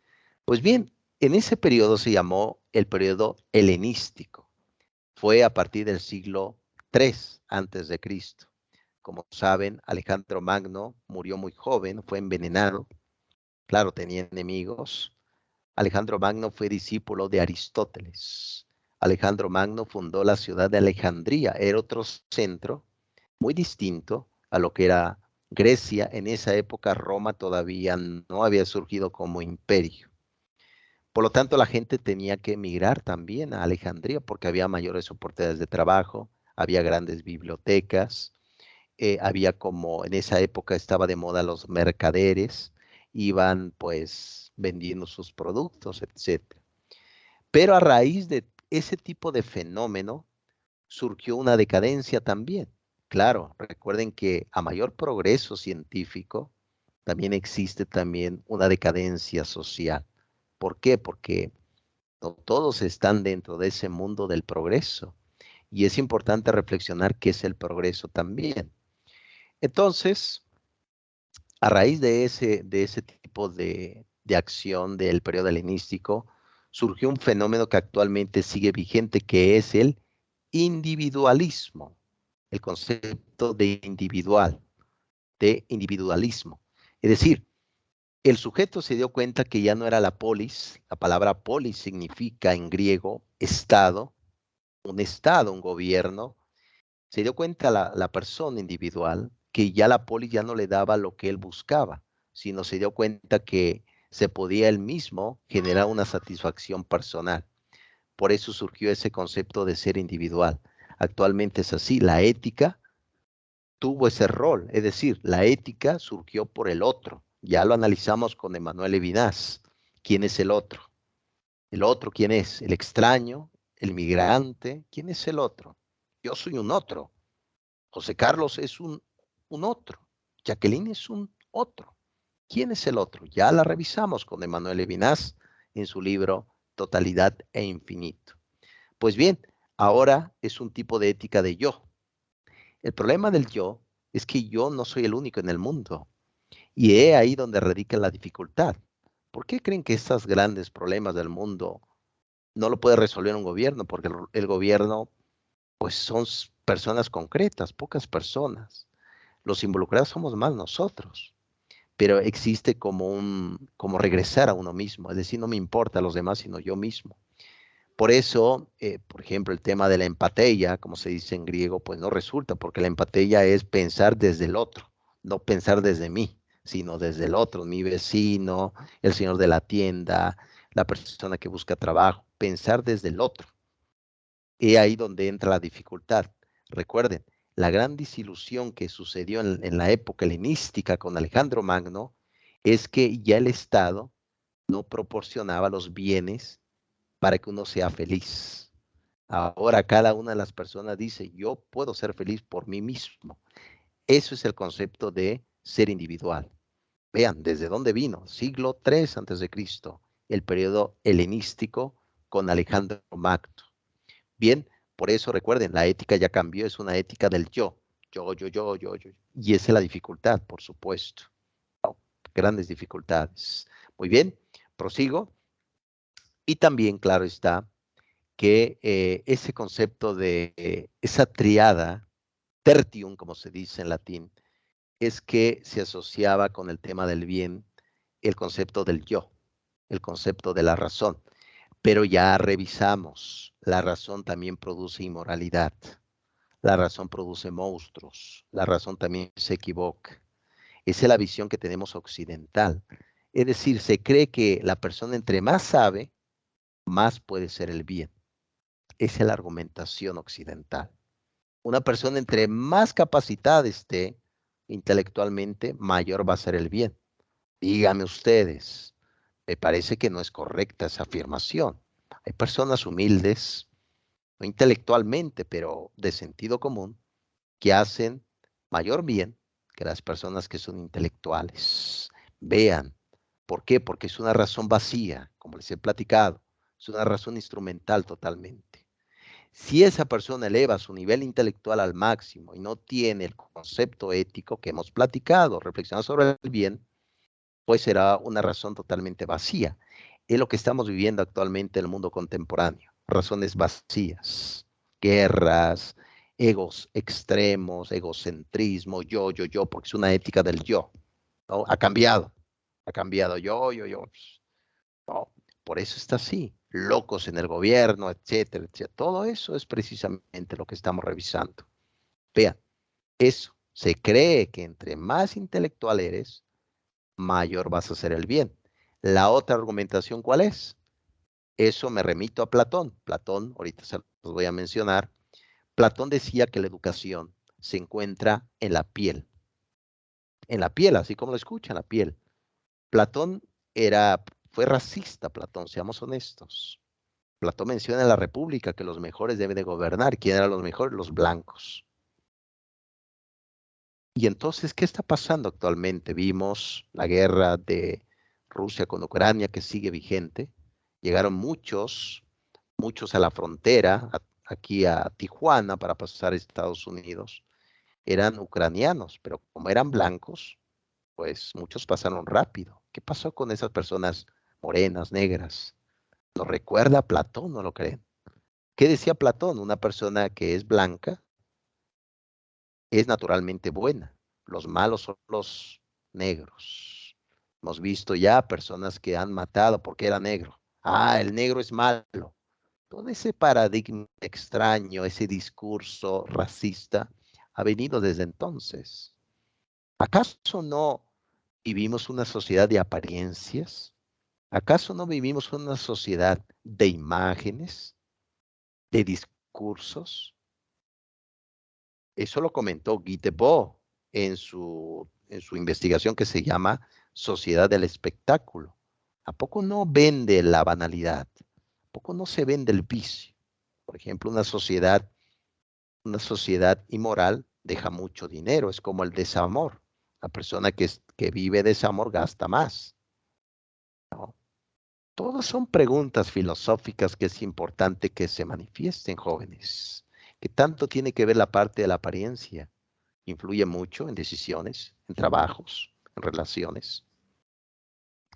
Pues bien, en ese periodo se llamó el periodo helenístico. Fue a partir del siglo III antes de Cristo. Como saben, Alejandro Magno murió muy joven, fue envenenado. Claro, tenía enemigos. Alejandro Magno fue discípulo de Aristóteles. Alejandro Magno fundó la ciudad de Alejandría. Era otro centro muy distinto a lo que era Grecia. En esa época Roma todavía no había surgido como imperio. Por lo tanto, la gente tenía que emigrar también a Alejandría porque había mayores oportunidades de trabajo, había grandes bibliotecas, había como en esa época estaba de moda los mercaderes, iban pues vendiendo sus productos, etcétera. Pero a raíz de ese tipo de fenómeno surgió una decadencia también. Claro, recuerden que a mayor progreso científico, también existe también una decadencia social. ¿Por qué? Porque no todos están dentro de ese mundo del progreso. Y es importante reflexionar qué es el progreso también. Entonces, a raíz de ese tipo de acción del periodo helenístico, surgió un fenómeno que actualmente sigue vigente, que es el individualismo, el concepto de individualismo. Es decir, el sujeto se dio cuenta que ya no era la polis, la palabra polis significa en griego estado, un gobierno, Se dio cuenta la persona individual que ya la polis ya no le daba lo que él buscaba, sino se dio cuenta que se podía él mismo generar una satisfacción personal. Por eso surgió ese concepto de ser individual. Actualmente es así. La ética tuvo ese rol, es decir, la ética surgió por el otro. Ya lo analizamos con Emmanuel Levinas. ¿Quién es el otro? ¿El otro quién es? ¿El extraño? ¿El migrante? ¿Quién es el otro? Yo soy un otro. José Carlos es un otro. Jacqueline es un otro. ¿Quién es el otro? Ya la revisamos con Emmanuel Levinas en su libro Totalidad e Infinito. Pues bien, ahora es un tipo de ética de yo. El problema del yo es que yo no soy el único en el mundo. Y es ahí donde radica la dificultad. ¿Por qué creen que estos grandes problemas del mundo no lo puede resolver un gobierno? Porque el gobierno, pues son personas concretas, pocas personas. Los involucrados somos más nosotros. Pero existe como regresar a uno mismo. Es decir, no me importa a los demás, sino yo mismo. Por eso, por ejemplo, el tema de la empatía, como se dice en griego, pues no resulta, porque la empatía es pensar desde el otro, no pensar desde mí, sino desde el otro, mi vecino, el señor de la tienda, la persona que busca trabajo, pensar desde el otro. Y ahí donde entra la dificultad. Recuerden, la gran desilusión que sucedió en la época helenística con Alejandro Magno es que ya el Estado no proporcionaba los bienes para que uno sea feliz. Ahora cada una de las personas dice, yo puedo ser feliz por mí mismo. Eso es el concepto de ser individual. Vean, ¿desde dónde vino? Siglo III antes de Cristo, el periodo helenístico con Alejandro Magno. Bien, por eso recuerden, la ética ya cambió, es una ética del yo. Yo. Y esa es la dificultad, por supuesto. Oh, grandes dificultades. Muy bien, prosigo. Y también, claro está, que ese concepto de esa triada, tertium, como se dice en latín, es que se asociaba con el tema del bien, el concepto del yo, el concepto de la razón. Pero ya revisamos, la razón también produce inmoralidad, la razón produce monstruos, la razón también se equivoca. Esa es la visión que tenemos occidental. Es decir, se cree que la persona entre más sabe, más puede ser el bien. Esa es la argumentación occidental. Una persona entre más capacitada esté intelectualmente, mayor va a ser el bien. Díganme ustedes, me parece que no es correcta esa afirmación. Hay personas humildes, no intelectualmente, pero de sentido común, que hacen mayor bien que las personas que son intelectuales. Vean, ¿por qué? Porque es una razón vacía, como les he platicado, es una razón instrumental totalmente. Si esa persona eleva su nivel intelectual al máximo y no tiene el concepto ético que hemos platicado, reflexionado sobre el bien, pues será una razón totalmente vacía. Es lo que estamos viviendo actualmente en el mundo contemporáneo. Razones vacías, guerras, egos extremos, egocentrismo, yo, porque es una ética del yo, ¿no? Ha cambiado yo. No, por eso está así. Locos en el gobierno, etcétera, etcétera. Todo eso es precisamente lo que estamos revisando. Vean, eso. Se cree que entre más intelectual eres, mayor vas a hacer el bien. La otra argumentación, ¿cuál es? Eso me remito a Platón. Platón, ahorita se los voy a mencionar. Platón decía que la educación se encuentra en la piel. En la piel, así como lo escuchan, la piel. Platón fue racista, Platón, seamos honestos. Platón menciona en la República que los mejores deben de gobernar. ¿Quién eran los mejores? Los blancos. Y entonces, ¿qué está pasando actualmente? Vimos la guerra de Rusia con Ucrania que sigue vigente. Llegaron muchos a la frontera, aquí a Tijuana, para pasar a Estados Unidos. Eran ucranianos, pero como eran blancos, pues muchos pasaron rápido. ¿Qué pasó con esas personas morenas, negras? ¿Nos recuerda a Platón, no lo creen? ¿Qué decía Platón? Una persona que es blanca es naturalmente buena. Los malos son los negros. Hemos visto ya personas que han matado porque era negro. Ah, el negro es malo. Todo ese paradigma extraño, ese discurso racista, ha venido desde entonces. ¿Acaso no vivimos una sociedad de apariencias? ¿Acaso no vivimos una sociedad de imágenes, de discursos? Eso lo comentó Guy Debord en su investigación que se llama Sociedad del Espectáculo. ¿A poco no vende la banalidad? ¿A poco no se vende el vicio? Por ejemplo, una sociedad inmoral deja mucho dinero, es como el desamor. La persona que vive desamor gasta más. ¿No? Todas son preguntas filosóficas que es importante que se manifiesten, jóvenes. ¿Qué tanto tiene que ver la parte de la apariencia? Influye mucho en decisiones, en trabajos, en relaciones.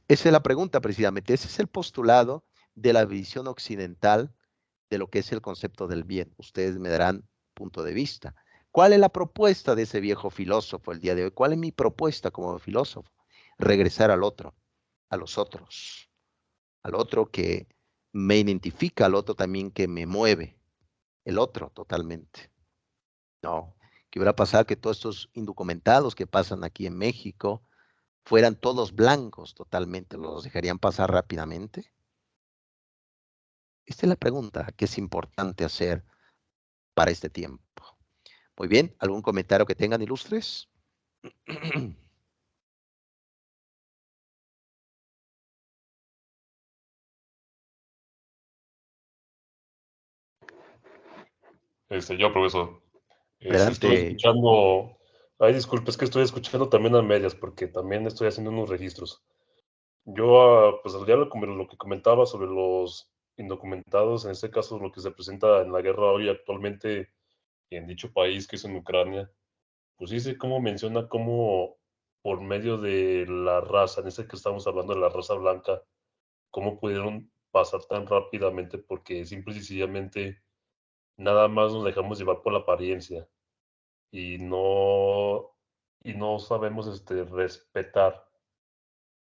Esa es la pregunta precisamente. Ese es el postulado de la visión occidental de lo que es el concepto del bien. Ustedes me darán punto de vista. ¿Cuál es la propuesta de ese viejo filósofo el día de hoy? ¿Cuál es mi propuesta como filósofo? Regresar al otro, a los otros, al otro que me identifica, al otro también que me mueve, el otro totalmente. No, ¿qué hubiera pasado que todos estos indocumentados que pasan aquí en México fueran todos blancos totalmente? ¿Los dejarían pasar rápidamente? Esta es la pregunta que es importante hacer para este tiempo. Muy bien, ¿algún comentario que tengan, ilustres? Yo, profesor. Estoy Adelante, escuchando. Ay, disculpe, es que estoy escuchando también a medias porque también estoy haciendo unos registros. Yo, pues ya lo que comentaba sobre los indocumentados, en este caso lo que se presenta en la guerra hoy actualmente en dicho país que es en Ucrania, pues sí sé cómo menciona cómo por medio de la raza, en este que estamos hablando de la raza blanca, cómo pudieron pasar tan rápidamente porque simple y sencillamente nada más nos dejamos llevar por la apariencia y no sabemos respetar,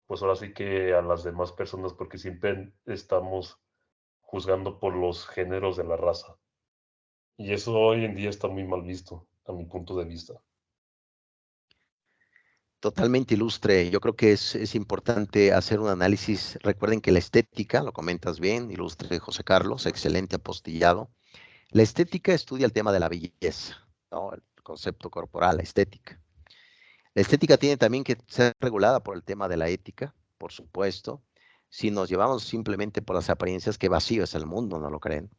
pues ahora sí que a las demás personas porque siempre estamos juzgando por los géneros de la raza. Y eso hoy en día está muy mal visto, a mi punto de vista. totalmente ilustre. Yo creo que es importante hacer un análisis. Recuerden que la estética, lo comentas bien, ilustre José Carlos, excelente apostillado. La estética estudia el tema de la belleza, ¿no? El concepto corporal, la estética. La estética tiene también que ser regulada por el tema de la ética, por supuesto. Si nos llevamos simplemente por las apariencias, qué vacío es el mundo, ¿no lo creen?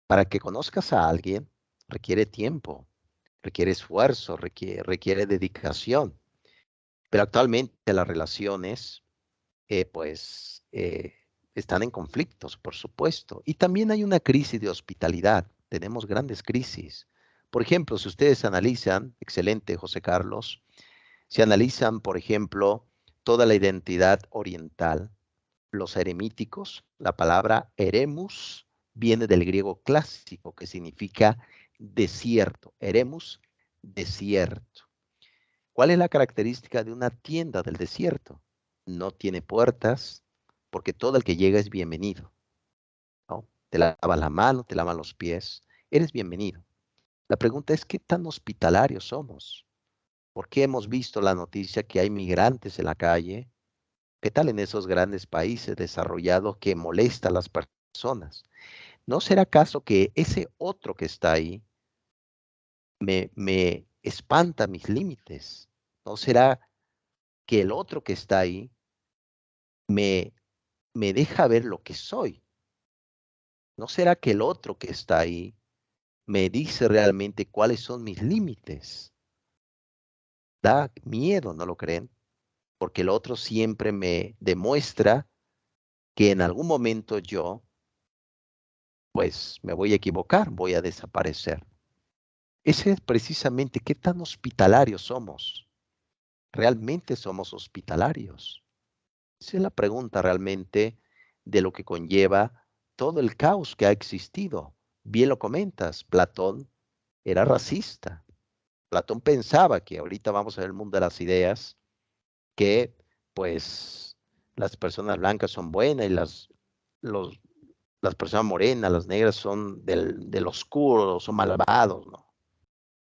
Para que conozcas a alguien requiere tiempo, requiere esfuerzo, requiere dedicación. Pero actualmente las relaciones, pues, están en conflictos, por supuesto. Y también hay una crisis de hospitalidad. Tenemos grandes crisis. Por ejemplo, si ustedes analizan, excelente José Carlos, si analizan, por ejemplo, toda la identidad oriental, los eremíticos, la palabra eremus viene del griego clásico, que significa desierto. Eremus, desierto. ¿Cuál es la característica de una tienda del desierto? No tiene puertas, porque todo el que llega es bienvenido, ¿no? Te lavas la mano, te lavan los pies, eres bienvenido. La pregunta es, ¿qué tan hospitalarios somos? ¿Por qué hemos visto la noticia que hay migrantes en la calle? ¿Qué tal en esos grandes países desarrollados que molesta a las personas? ¿No será acaso que ese otro que está ahí me espanta mis límites? ¿No será que el otro que está ahí me, me deja ver lo que soy? ¿No será que el otro que está ahí me dice realmente cuáles son mis límites? Da miedo, ¿no lo creen? Porque el otro siempre me demuestra que en algún momento yo, pues me voy a equivocar, voy a desaparecer. Ese es precisamente qué tan hospitalarios somos. ¿Realmente somos hospitalarios? Esa es la pregunta realmente de lo que conlleva todo el caos que ha existido. Bien lo comentas, Platón era racista. Platón pensaba que ahorita vamos a ver el mundo de las ideas, que pues las personas blancas son buenas y los las personas morenas, las negras son del oscuro, son malvados, ¿no?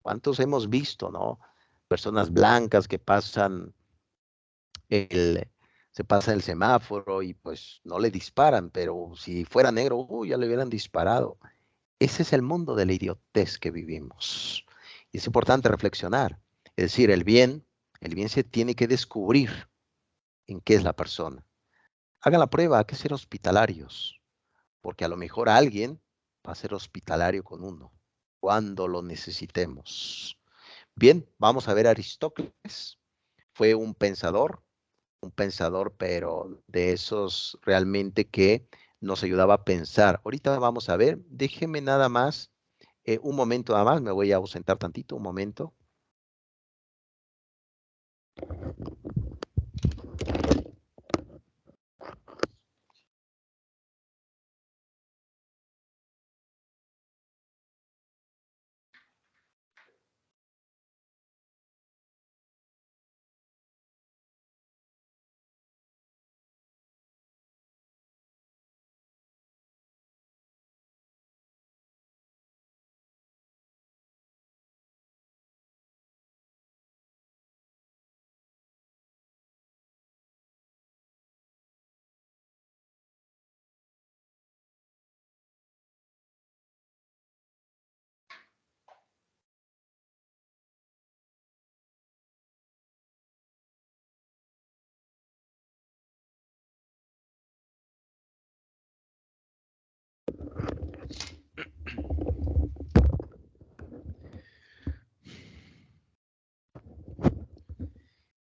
¿Cuántos hemos visto, no? Personas blancas que el, se pasan el semáforo y pues no le disparan, pero si fuera negro, ya le hubieran disparado. Ese es el mundo de la idiotez que vivimos. Y es importante reflexionar. Es decir, el bien se tiene que descubrir en qué es la persona. Hagan la prueba, hay que ser hospitalarios, porque a lo mejor alguien va a ser hospitalario con uno cuando lo necesitemos. Bien, vamos a ver a Aristóteles. Fue un pensador, pero de esos realmente que nos ayudaba a pensar. Ahorita vamos a ver, déjeme nada más, un momento nada más, me voy a ausentar tantito, un momento.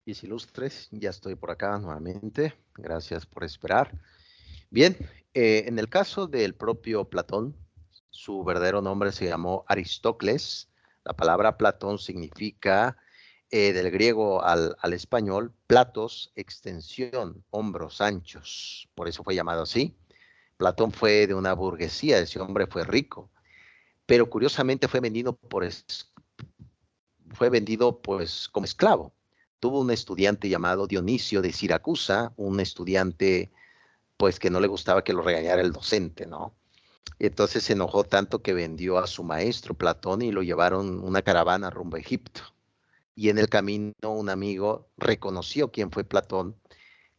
Mis ilustres, ya estoy por acá nuevamente. Gracias por esperar. Bien, en el caso del propio Platón, su verdadero nombre se llamó Aristócles. La palabra Platón significa, del griego al español, platos, extensión, hombros anchos. Por eso fue llamado así. Platón fue de una burguesía, ese hombre fue rico, pero curiosamente fue vendido pues como esclavo. Tuvo un estudiante llamado Dionisio de Siracusa, un estudiante pues que no le gustaba que lo regañara el docente, ¿no? Y entonces se enojó tanto que vendió a su maestro Platón y lo llevaron una caravana rumbo a Egipto. Y en el camino un amigo reconoció quién fue Platón,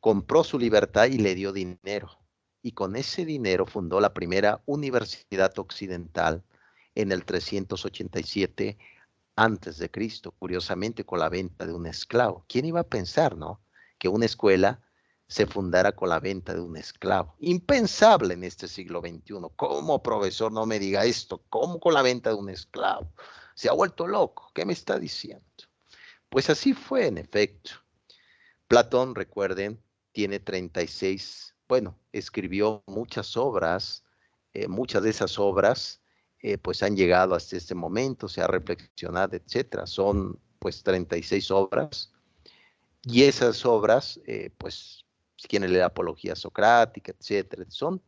compró su libertad y le dio dinero. Y con ese dinero fundó la primera universidad occidental en el 387 antes de Cristo, curiosamente con la venta de un esclavo. ¿Quién iba a pensar, no? Que una escuela se fundara con la venta de un esclavo. Impensable en este siglo XXI. ¿Cómo, profesor, no me diga esto? ¿Cómo con la venta de un esclavo? Se ha vuelto loco. ¿Qué me está diciendo? Pues así fue, en efecto. Platón, recuerden, tiene 36, bueno, escribió muchas obras, muchas de esas obras pues han llegado hasta este momento, se ha reflexionado, etcétera. Son pues 36 obras y esas obras, pues si quieren leer apología socrática, etcétera, son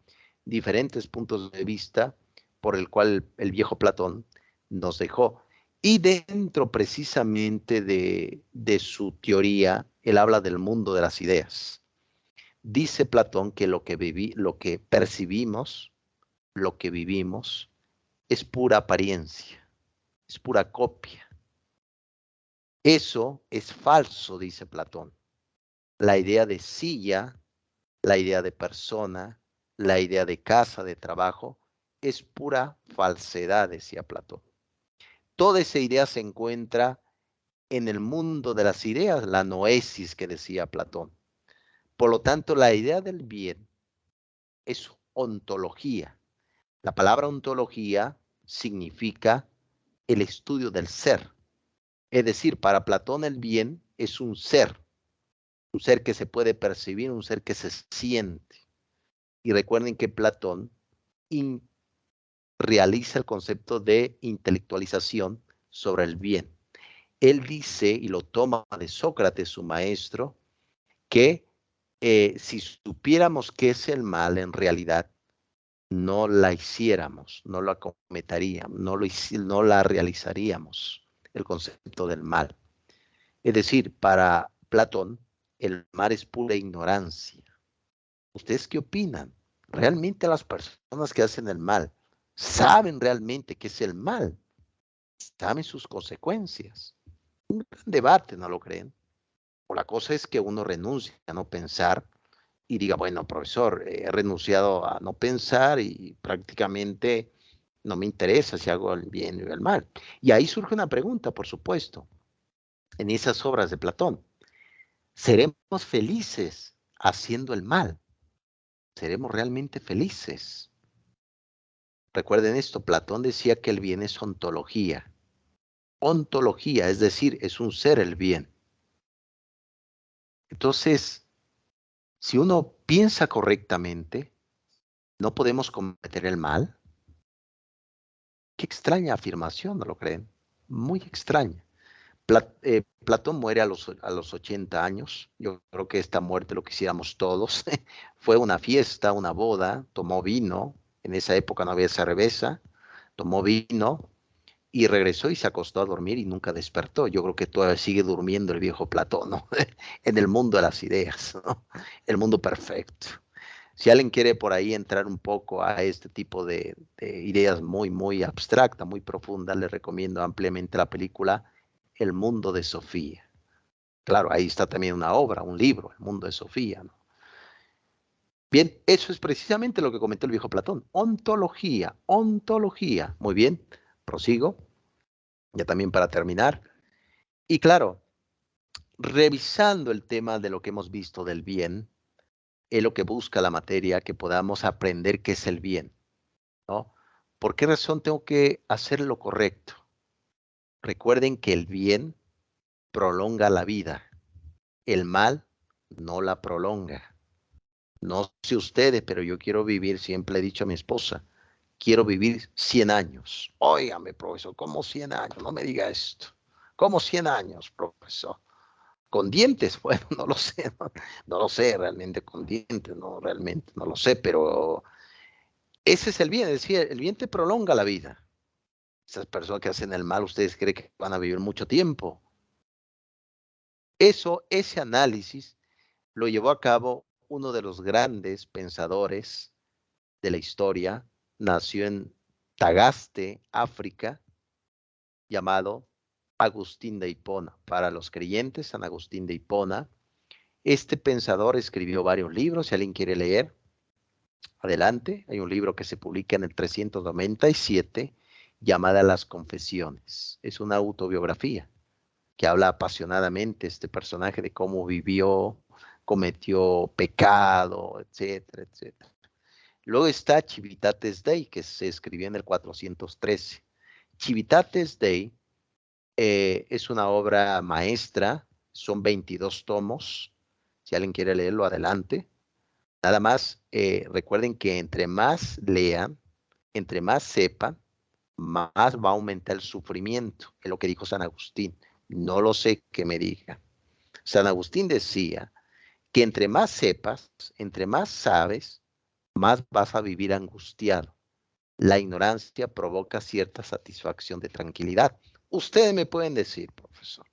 diferentes puntos de vista por el cual el viejo Platón nos dejó. Y dentro precisamente de su teoría, él habla del mundo de las ideas. Dice Platón que lo que percibimos, lo que vivimos, es pura apariencia, es pura copia. Eso es falso, dice Platón. La idea de silla, la idea de persona, la idea de casa, de trabajo, es pura falsedad, decía Platón. Toda esa idea se encuentra en el mundo de las ideas, la noesis que decía Platón. Por lo tanto, la idea del bien es ontología. La palabra ontología significa el estudio del ser. Es decir, para Platón el bien es un ser que se puede percibir, un ser que se siente. Y recuerden que Platón realiza el concepto de intelectualización sobre el bien. Él dice, y lo toma de Sócrates, su maestro, que si supiéramos qué es el mal en realidad, no la hiciéramos, no la cometeríamos, no la realizaríamos, el concepto del mal. Es decir, para Platón, el mal es pura ignorancia. ¿Ustedes qué opinan? ¿Realmente las personas que hacen el mal saben realmente qué es el mal? ¿Saben sus consecuencias? Un gran debate, ¿no lo creen? O la cosa es que uno renuncia a no pensar y diga, bueno, profesor, he renunciado a no pensar y prácticamente no me interesa si hago el bien o el mal. Y ahí surge una pregunta, por supuesto, en esas obras de Platón. ¿Seremos felices haciendo el mal? ¿Seremos realmente felices? Recuerden esto, Platón decía que el bien es ontología. Ontología, es decir, es un ser el bien. Entonces, si uno piensa correctamente, ¿no podemos cometer el mal? Qué extraña afirmación, ¿no lo creen? Muy extraña. Platón muere a los 80 años. Yo creo que esta muerte lo quisiéramos todos. Fue una fiesta, una boda, tomó vino. En esa época no había cerveza. Tomó vino y regresó y se acostó a dormir y nunca despertó. Yo creo que todavía sigue durmiendo el viejo Platón, ¿no? En el mundo de las ideas, ¿no? El mundo perfecto. Si alguien quiere por ahí entrar un poco a este tipo de ideas muy abstractas, muy profundas, le recomiendo ampliamente la película El mundo de Sofía. Claro, ahí está también una obra, un libro, El mundo de Sofía, ¿no? Bien, eso es precisamente lo que comentó el viejo Platón. Ontología, ontología. Muy bien, prosigo, ya también para terminar. Y claro, revisando el tema de lo que hemos visto del bien, es lo que busca la materia, que podamos aprender qué es el bien, ¿no? ¿Por qué razón tengo que hacer lo correcto? Recuerden que el bien prolonga la vida, el mal no la prolonga. No sé ustedes, pero yo quiero vivir, siempre he dicho a mi esposa, quiero vivir 100 años. Óigame, profesor, ¿cómo 100 años? No me diga esto. ¿Cómo 100 años, profesor? Con dientes, bueno, no lo sé, no lo sé realmente con dientes, no, realmente no lo sé, pero ese es el bien, es decir, el bien te prolonga la vida. Esas personas que hacen el mal, ¿ustedes creen que van a vivir mucho tiempo? Ese análisis lo llevó a cabo uno de los grandes pensadores de la historia, nació en Tagaste, África, llamado Agustín de Hipona. Para los creyentes, San Agustín de Hipona. Este pensador escribió varios libros, si alguien quiere leer, adelante. Hay un libro que se publica en el 397 llamada Las Confesiones. Es una autobiografía que habla apasionadamente este personaje de cómo vivió, cometió pecado, etcétera, etcétera. Luego está Civitates Dei, que se escribió en el 413. Civitates Dei es una obra maestra, son 22 tomos. Si alguien quiere leerlo, adelante. Nada más, recuerden que entre más lean, entre más sepan, más va a aumentar el sufrimiento, es lo que dijo San Agustín. No lo sé que me diga. San Agustín decía que entre más sepas, entre más sabes, más vas a vivir angustiado. La ignorancia provoca cierta satisfacción de tranquilidad. Ustedes me pueden decir, profesor,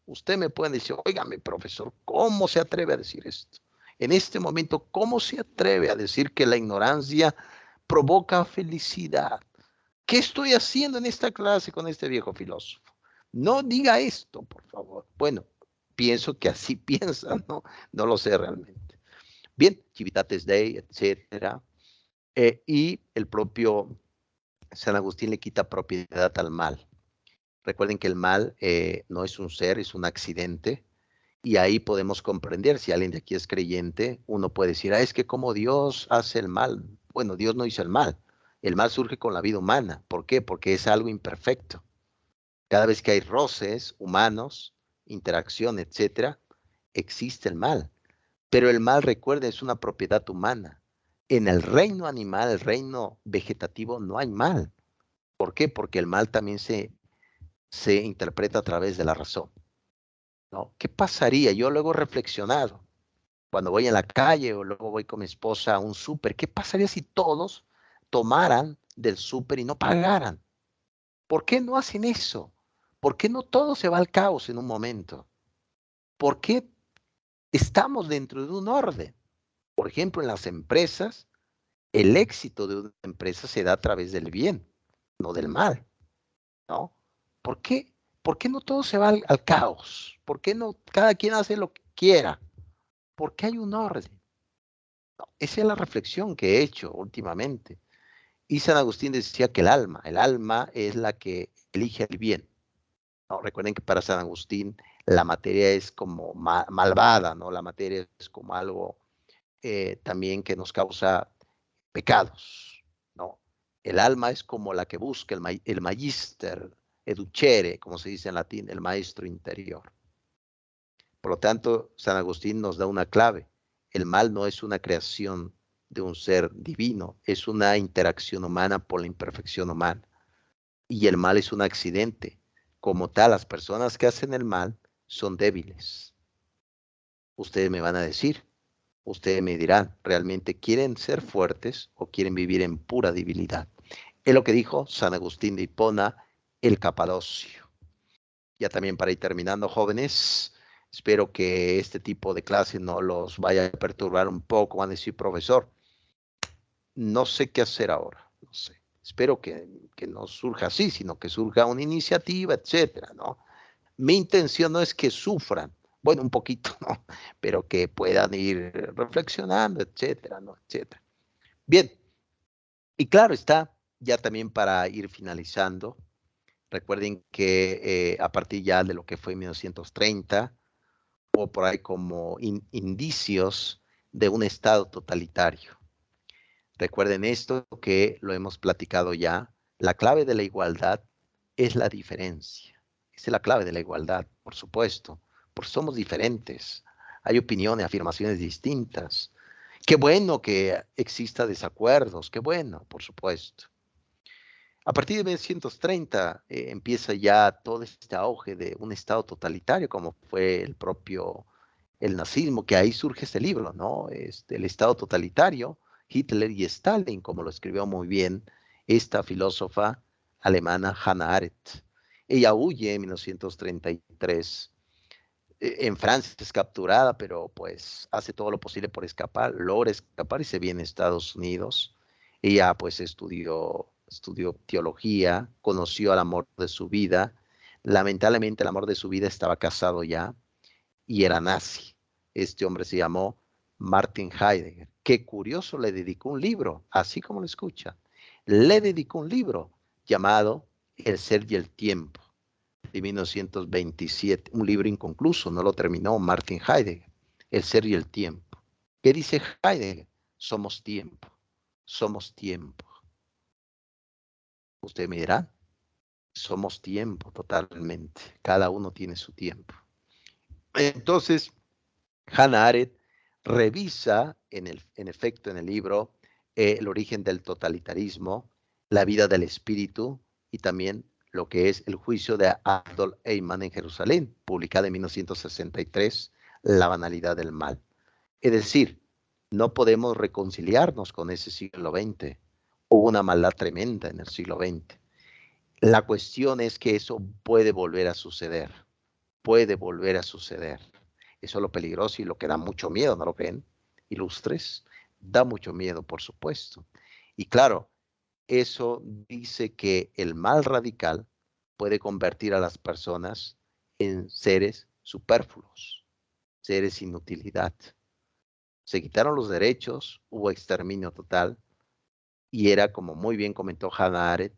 ustedes me pueden decir, óigame, profesor, ¿cómo se atreve a decir esto? En este momento, ¿cómo se atreve a decir que la ignorancia provoca felicidad? ¿Qué estoy haciendo en esta clase con este viejo filósofo? No diga esto, por favor. Bueno, pienso que así piensan, ¿no? No lo sé realmente. Bien, Civitates Dei, etcétera. Y el propio San Agustín le quita propiedad al mal. Recuerden que el mal no es un ser, es un accidente. Y ahí podemos comprender, si alguien de aquí es creyente, uno puede decir, es que como Dios hace el mal. Bueno, Dios no hizo el mal. El mal surge con la vida humana. ¿Por qué? Porque es algo imperfecto. Cada vez que hay roces humanos, interacción, etcétera, existe el mal. Pero el mal, recuerden, es una propiedad humana. En el reino animal, el reino vegetativo, no hay mal. ¿Por qué? Porque el mal también se interpreta a través de la razón, ¿no? ¿Qué pasaría? Yo luego he reflexionado, cuando voy en la calle o luego voy con mi esposa a un súper, ¿qué pasaría si todos tomaran del súper y no pagaran? ¿Por qué no hacen eso? ¿Por qué no todo se va al caos en un momento? ¿Por qué estamos dentro de un orden? Por ejemplo, en las empresas, El éxito de una empresa se da a través del bien, no del mal, ¿no? ¿Por qué? ¿Por qué no todo se va al caos? ¿Por qué no cada quien hace lo que quiera? ¿Por qué hay un orden? No, esa es la reflexión que he hecho últimamente. Y San Agustín decía que el alma es la que elige el bien. ¿No? Recuerden que para San Agustín la materia es como malvada, ¿no? La materia es como algo también que nos causa pecados, ¿no? El alma es como la que busca el magister educere, como se dice en latín, el maestro interior. Por lo tanto, San Agustín nos da una clave. El mal no es una creación de un ser divino, es una interacción humana por la imperfección humana. Y el mal es un accidente. Como tal, las personas que hacen el mal son débiles. Ustedes me van a decir, ustedes me dirán, ¿realmente quieren ser fuertes o quieren vivir en pura debilidad? Es lo que dijo San Agustín de Hipona, el Capadocio. Ya también para ir terminando, jóvenes, espero que este tipo de clases no los vaya a perturbar un poco. Van a decir, profesor, no sé qué hacer ahora, no sé. Espero que no surja así, sino que surja una iniciativa, etcétera, ¿no? Mi intención no es que sufran, bueno, un poquito, ¿no? Pero que puedan ir reflexionando, etcétera, ¿no? Etcétera. Bien, y claro está, ya también para ir finalizando, recuerden que a partir ya de lo que fue 1930, hubo por ahí como indicios de un Estado totalitario. Recuerden esto que lo hemos platicado ya, la clave de la igualdad es la diferencia. Esa es la clave de la igualdad, por supuesto, porque somos diferentes. Hay opiniones, afirmaciones distintas. Qué bueno que exista desacuerdos, qué bueno, por supuesto. A partir de 1930 empieza ya todo este auge de un Estado totalitario, como fue el nazismo, que ahí surge este libro, ¿no? El Estado totalitario, Hitler y Stalin, como lo escribió muy bien esta filósofa alemana Hannah Arendt. Ella huye en 1933. En Francia es capturada, pero pues hace todo lo posible por escapar, logra escapar y se viene a Estados Unidos. Ella pues estudió teología, conoció al amor de su vida. Lamentablemente el amor de su vida estaba casado ya y era nazi. Este hombre se llamó Martin Heidegger. Qué curioso, le dedicó un libro, así como lo escucha. Le dedicó un libro llamado El ser y el tiempo, de 1927, un libro inconcluso, no lo terminó Martin Heidegger, El ser y el tiempo. ¿Qué dice Heidegger? Somos tiempo, somos tiempo. Usted me dirá, somos tiempo totalmente, cada uno tiene su tiempo. Entonces, Hannah Arendt revisa, en efecto, en el libro, el origen del totalitarismo, la vida del espíritu y también lo que es el juicio de Adolf Eichmann en Jerusalén, publicado en 1963, La banalidad del mal. Es decir, no podemos reconciliarnos con ese siglo XX. Hubo una maldad tremenda en el siglo XX. La cuestión es que eso puede volver a suceder, puede volver a suceder. Eso es lo peligroso y lo que da mucho miedo, ¿no lo creen? Ilustres, da mucho miedo, por supuesto. Y claro, eso dice que el mal radical puede convertir a las personas en seres superfluos, seres sin utilidad. Se quitaron los derechos, hubo exterminio total y era, como muy bien comentó Hannah Arendt,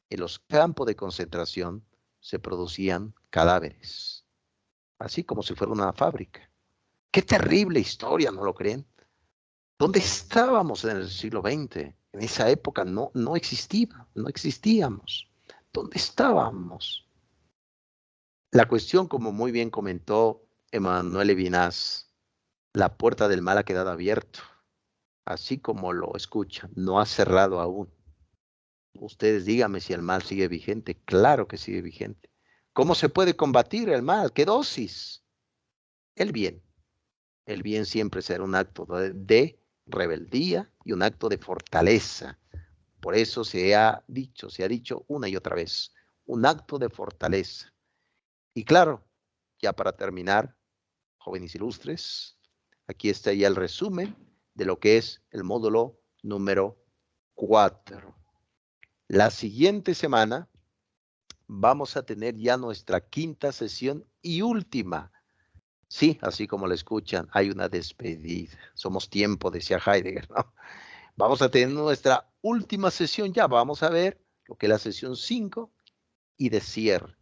en los campos de concentración se producían cadáveres, así como si fuera una fábrica. Qué terrible historia, ¿no lo creen? ¿Dónde estábamos en el siglo XX? En esa época no existía, no existíamos. ¿Dónde estábamos? La cuestión, como muy bien comentó Emmanuel Levinas, la puerta del mal ha quedado abierta, así como lo escuchan, no ha cerrado aún. Ustedes díganme si el mal sigue vigente. Claro que sigue vigente. ¿Cómo se puede combatir el mal? ¿Qué dosis? El bien. El bien siempre será un acto de rebeldía y un acto de fortaleza. Por eso se ha dicho una y otra vez, un acto de fortaleza. Y claro, ya para terminar, jóvenes ilustres, aquí está ya el resumen de lo que es el módulo número 4. La siguiente semana vamos a tener ya nuestra quinta sesión y última. Sí, así como lo escuchan, hay una despedida. Somos tiempo, decía Heidegger, ¿no? Vamos a tener nuestra última sesión ya. Vamos a ver lo que es la sesión 5 y de cierre.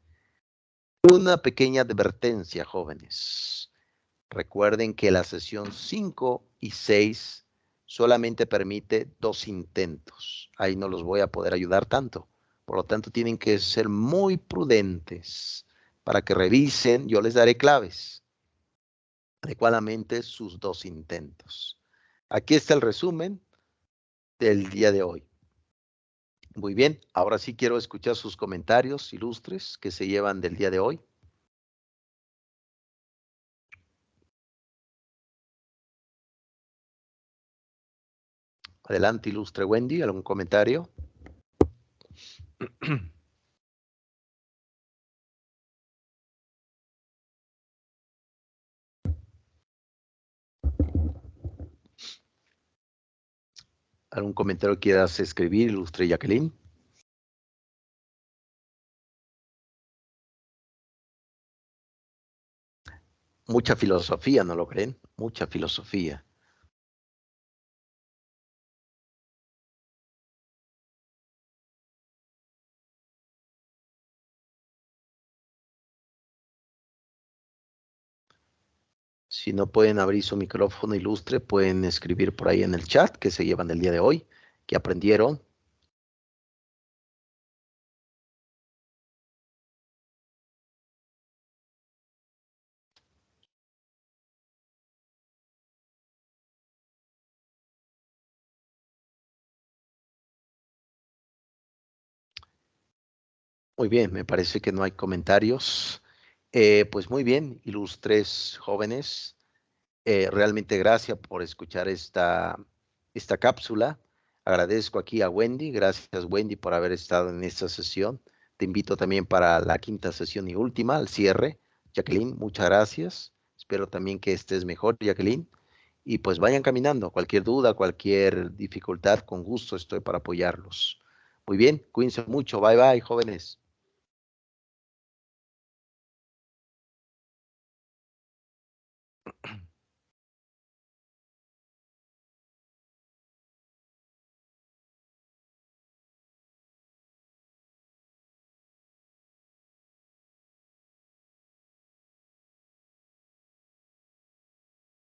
Una pequeña advertencia, jóvenes. Recuerden que la sesión 5 y 6 solamente permite 2 intentos. Ahí no los voy a poder ayudar tanto. Por lo tanto, tienen que ser muy prudentes para que revisen. Yo les daré claves adecuadamente sus 2 intentos. Aquí está el resumen del día de hoy. Muy bien, ahora sí quiero escuchar sus comentarios ilustres que se llevan del día de hoy. Adelante, ilustre Wendy, ¿algún comentario? ¿Algún comentario quieras escribir, ilustre Jacqueline? Mucha filosofía, ¿no lo creen? Mucha filosofía. Si no pueden abrir su micrófono ilustre, pueden escribir por ahí en el chat que se llevan el día de hoy, que aprendieron. Muy bien, me parece que no hay comentarios. Pues muy bien, ilustres jóvenes. Realmente gracias por escuchar esta cápsula. Agradezco aquí a Wendy. Gracias, Wendy, por haber estado en esta sesión. Te invito también para la quinta sesión y última, al cierre. Jacqueline, muchas gracias. Espero también que estés mejor, Jacqueline. Y pues vayan caminando. Cualquier duda, cualquier dificultad, con gusto estoy para apoyarlos. Muy bien, cuídense mucho. Bye, bye, jóvenes.